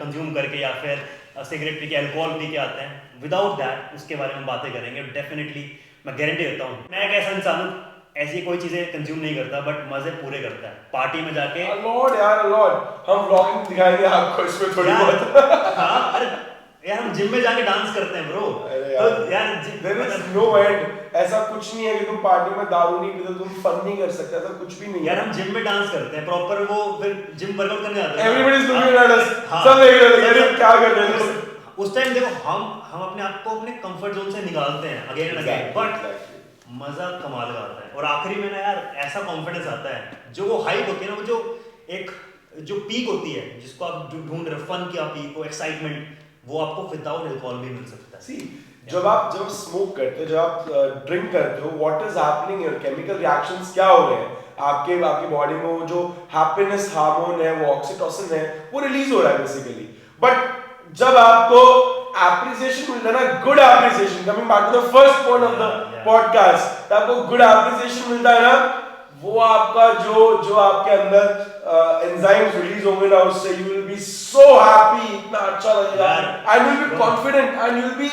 कंज्यूम करके या फिर सिगरेट पी के, अल्कोहल पी के आते हैं, विदाउट दैट उसके बारे में बातें करेंगे। डेफिनेटली मैं गारंटी देता हूँ, मैं एक ऐसा इंसान हूँ ऐसी कोई चीजें कंज्यूम नहीं करता, बट मजे पूरे करता है पार्टी में जाके। लॉर्ड हम व्लॉगिंग दिखाएंगे आपको इसमें थोड़ी बहुत। हाँ, अरे यार हम जिम में जाके डांस करते हैं ब्रो, तो यार देयर इज नो एंड, ऐसा कुछ नहीं है कि तुम पार्टी में दारू नहीं पीते तुम फन नहीं कर सकते, ऐसा कुछ भी नहीं है यार। हम जिम में डांस करते हैं प्रॉपर, वो फिर जिम वर्कआउट करने जाते हैं, everybody is looking at us, सब देख रहे हैं ये क्या कर रहे हैं। उस टाइम देखो हम अपने आप को अपने कंफर्ट जोन से निकालते हैं अगेन एंड अगेन, बट मजा कमाल का आता है। और आखिरी में ना यार ऐसा कॉन्फिडेंस आता है, जो वो हाइप होती है ना, वो जो एक जो पीक होती है जिसको आप ढूंढ रहे हो, फन की पीक, वो एक्साइटमेंट, वो आपको विदाउट अल्कोहल भी मिल सकता है। सी जब आप स्मोक करते हो, जब आप ड्रिंक करते हो, what is happening here, chemical reactions क्या हो रहे हैं आपकी बॉडी में, वो जो हैप्पीनेस हार्मोन है, वो ऑक्सीटोसिन है, वो रिलीज हो रहा है बेसिकली। बट जब आपको एप्रिसिएशन मिलता है ना, good appreciation, coming back to the first point of the podcast, आपको गुड एप्रिसिएशन मिलता है ना, वो आपका जो आपके अंदर एंजाइम्स रिलीज होंगे ना, उससे you will be so happy, इतना अच्छा लगेगा, and you will be confident and you will be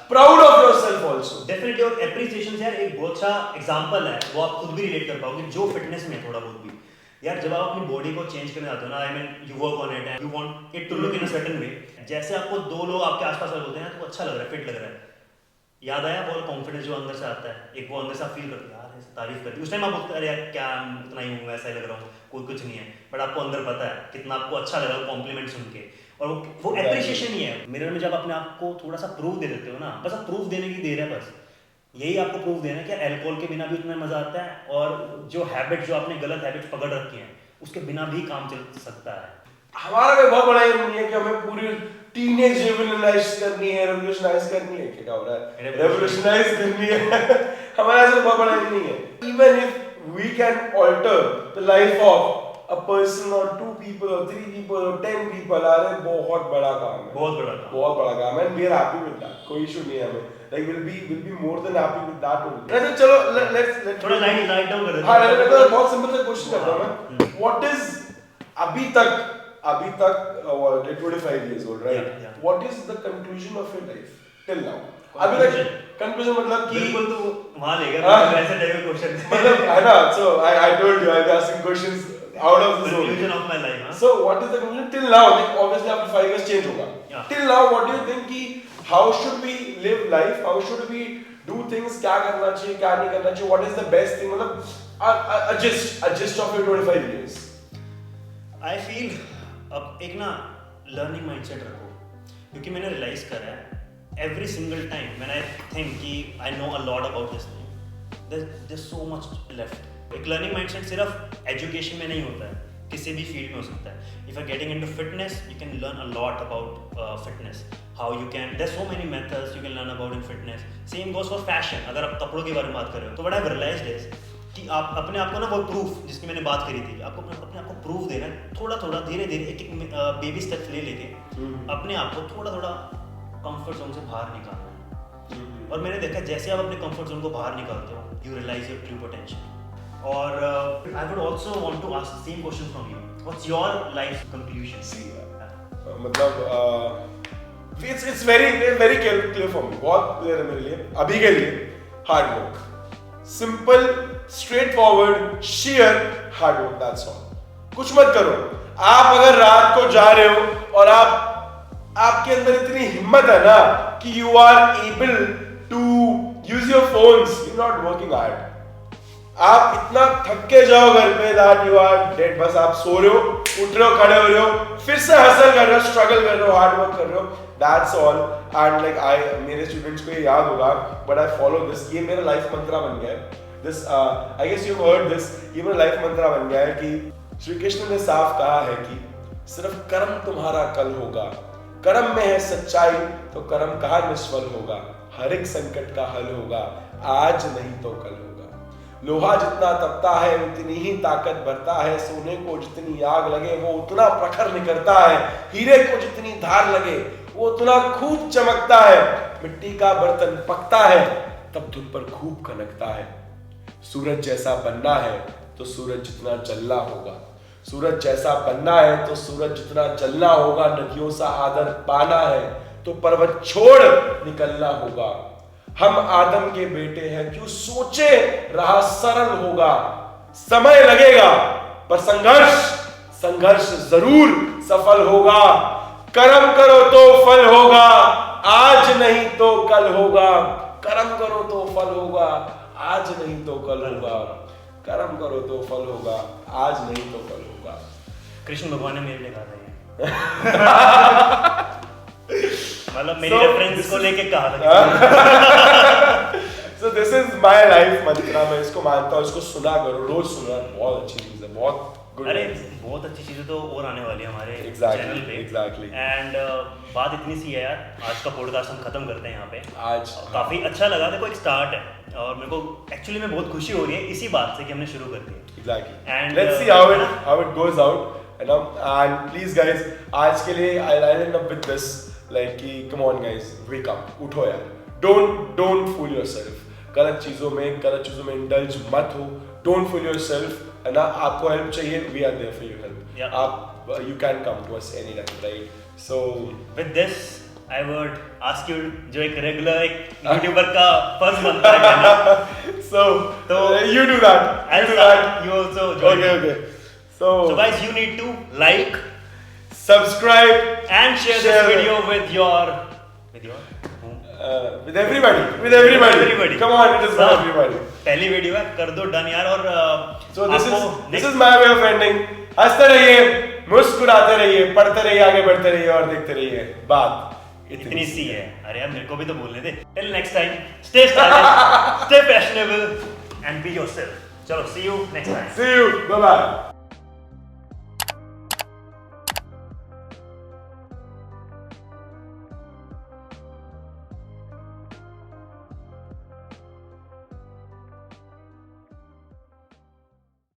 proud of yourself also. Definitely. और एप्रिसिएशन यार एक बहुत अच्छा एग्जांपल है, वो आप खुद भी रिलेट कर पाओगे, जो फिटनेस में थोड़ा बहुत भी यार, जब आप अपनी बॉडी को चेंज करने आते हो ना, I mean you work on it and you want it to look in a certain way, जैसे आपको दो लोग आपके आसपास वाले होते हैं तो अच्छा लग रहा है, फिट लग रहा है, याद आया वो कॉन्फिडेंस जो अंदर से आता है, एक वो अंदर से आप फील करते हो यार ऐसे तारीफ करती है, उस टाइम आप बोलते अरे यार क्या इतना ही हूँ, ऐसा ही लग रहा हूँ, कोई कुछ नहीं है, बट आपको अंदर पता है कितना आपको अच्छा लग रहा है कॉम्प्लीमेंट सुन के, और वो एप्रिसिएशन ही है। मिरर में जब अपने आप को थोड़ा सा प्रूफ दे देते हो ना, बस आप प्रूफ देने की देर है, बस यही आपको प्रूफ देना है कि अल्कोहल के बिना भी उतना मजा आता है, और जो हैबिट जो आपने गलत हैबिट पकड़ रखी है उसके बिना भी काम चल सकता है। हमारा कोई बहुत बड़ा एम नहीं है कि हमें पूरी टीनेज रेवोल्यूशनाइज करनी है, रेवोल्यूशनाइज करनी है, क्या हो रहा है, रेवोल्यूशनाइज करनी है हमारा ऐसा बहुत बड़ा एम नहीं है। Even if we can alter the life of a person or 2 people or 3 people or 10 people, अरे बहुत बड़ा काम है, बहुत बड़ा काम, बहुत बड़ा काम है, and we are happy with that, कोई इशू नहीं है हमें, like we'll be more than happy with that only। तो चलो let's थोड़ा लाइट डाउन कर देते हैं। हाँ, मैं बहुत सिंपल सा क्वेश्चन करता हूँ मैं, what is अभी तक 25 years old, right? Yeah. What is the conclusion of your life till now? अभी तक conclusion मतलब कि बिल्कुल तो वहाँ ले गया वैसे टाइप का क्वेश्चन मतलब है ना, so I told you I'll be asking questions out of the zone. Conclusion of my life, huh? So what is the conclusion till now? Like obviously after 5 years change होगा. Yeah. Till now what do you think कि how should we live life? How should we do things? क्या करना चाहिए, क्या नहीं करना चाहिए? What is the best thing? मतलब a gist of your 25 years. I feel अब एक ना learning mindset रखो, क्योंकि मैंने realize करा है every single time when I think कि I know a lot about this thing, there's so much left. एक लर्निंग माइंडसेट सिर्फ एजुकेशन में नहीं होता है, किसी भी फील्ड में हो सकता है। If you are getting into fitness you can learn a lot about fitness, how you can, there so many methods you can learn about in fitness. Same goes for fashion, अगर आप कपड़ों के बारे में बात कर रहे हो तो what I have realised is कि आप अपने आप को ना वो प्रूफ जिसकी मैंने बात करी थी, आपको अपने आप को प्रूफ देना है, थोड़ा थोड़ा धीरे धीरे एक एक बेबी स्टेप्स ले लेके अपने आप को थोड़ा थोड़ा कंफर्ट जोन से बाहर निकालना है। और मैंने देखा जैसे आप अपने कंफर्ट जोन को बाहर निकालते हो you realise your true potential. और I would also want to ask the same question from you. What's your life conclusion? See, मतलब it's very clear for me. बहुत clear है मेरे लिए, अभी के लिए hard work, simple, straightforward, sheer hard work. That's all. कुछ मत करो। आप अगर रात को जा रहे हो और आपके अंदर इतनी हिम्मत है ना कि you are able to use your phones, you're not working hard. आप इतना थक के जाओ घर पे that you are dead, बस आप सो रहे हो, उठ रहे हो, खड़े हो रहे हो, फिर से हसल कर रहे हो, स्ट्रगल कर रहे हो, हार्ड वर्क कर रहे हो, that's all. And like मेरे स्टूडेंट्स को ये याद होगा, but I follow this, ये मेरा लाइफ मंत्रा बन गया है। This I guess you've heard this, ये मेरा लाइफ मंत्रा बन गया है कि श्री कृष्ण ने साफ कहा है कि सिर्फ कर्म तुम्हारा कल होगा, कर्म में है सच्चाई तो कर्म कहाँ निष्फल होगा, हर एक संकट का हल होगा, आज नहीं तो कल होगा। लोहा जितना तपता है उतनी ही ताकत भरता है, सोने को जितनी आग लगे वो उतना प्रखर निकलता है, हीरे को जितनी धार लगे वो उतना खूब चमकता है, मिट्टी का बर्तन पकता है तब धुन पर खूब कनकता है। सूरज जैसा बनना है तो सूरज जितना जलना होगा, सूरज जैसा बनना है तो सूरज जितना जलना होगा, नदियों सा आदर पाना है तो पर्वत छोड़ निकलना होगा। हम आदम के बेटे हैं क्यों सोचे राह सरल होगा, समय लगेगा पर संघर्ष जरूर सफल होगा। कर्म करो तो फल होगा, आज नहीं तो कल होगा, कर्म करो तो फल होगा, आज नहीं तो कल होगा, कर्म करो तो फल होगा, आज नहीं तो कल होगा। कृष्ण भगवान ने मेरे लिए कहा था मतलब मेरी रेफरेंस को लेके कहा था। So this is my life मंत्रा, मैं इसको मानता हूँ, इसको सुना करो, रोज सुना, बहुत अच्छी चीज है, बहुत गुड। अरे बहुत अच्छी चीजें तो और आने वाली है हमारे चैनल पे। एग्जैक्टली। एंड बात इतनी सी है यार, आज का पॉडकास्ट हम खत्म करते हैं यहाँ पे। आज काफी अच्छा लगा, देखो एक स्टार्ट है और मेरे को एक्चुअली में बहुत खुशी हो रही है इसी बात से कि हमने शुरू कर दिया। Exactly. And let's see how it goes out. है ना. And please guys, आज के लिए I'll end up with this, like कि come on guys, wake up, उठो यार. Don't fool yourself. गलत चीजों में indulge मत हो. Don't fool yourself. है ना, आपको हेल्प चाहिए, we are there for you help. Yeah. आप you can come to us anytime, right? So With this, I would ask you जो एक regular एक YouTuber का फर्ज बनता है कहना. so तो you do that. I'll You do start, that. you also join. Okay. So guys, you need to like subscribe and share this video with your with everybody. Come on, it is for everybody. पहली video है, कर दो done यार. और So this is my way of ending. हंसते रहिए, मुस्कुराते रहिए, पढ़ते रहिए, आगे बढ़ते रहिए और देखते रहिए. बात इतनी सी है. अरे यार मेरे को भी तो बोलने दे. Till next time, stay stylish, stay fashionable and be yourself. चलो, see you next time. See you. Bye bye.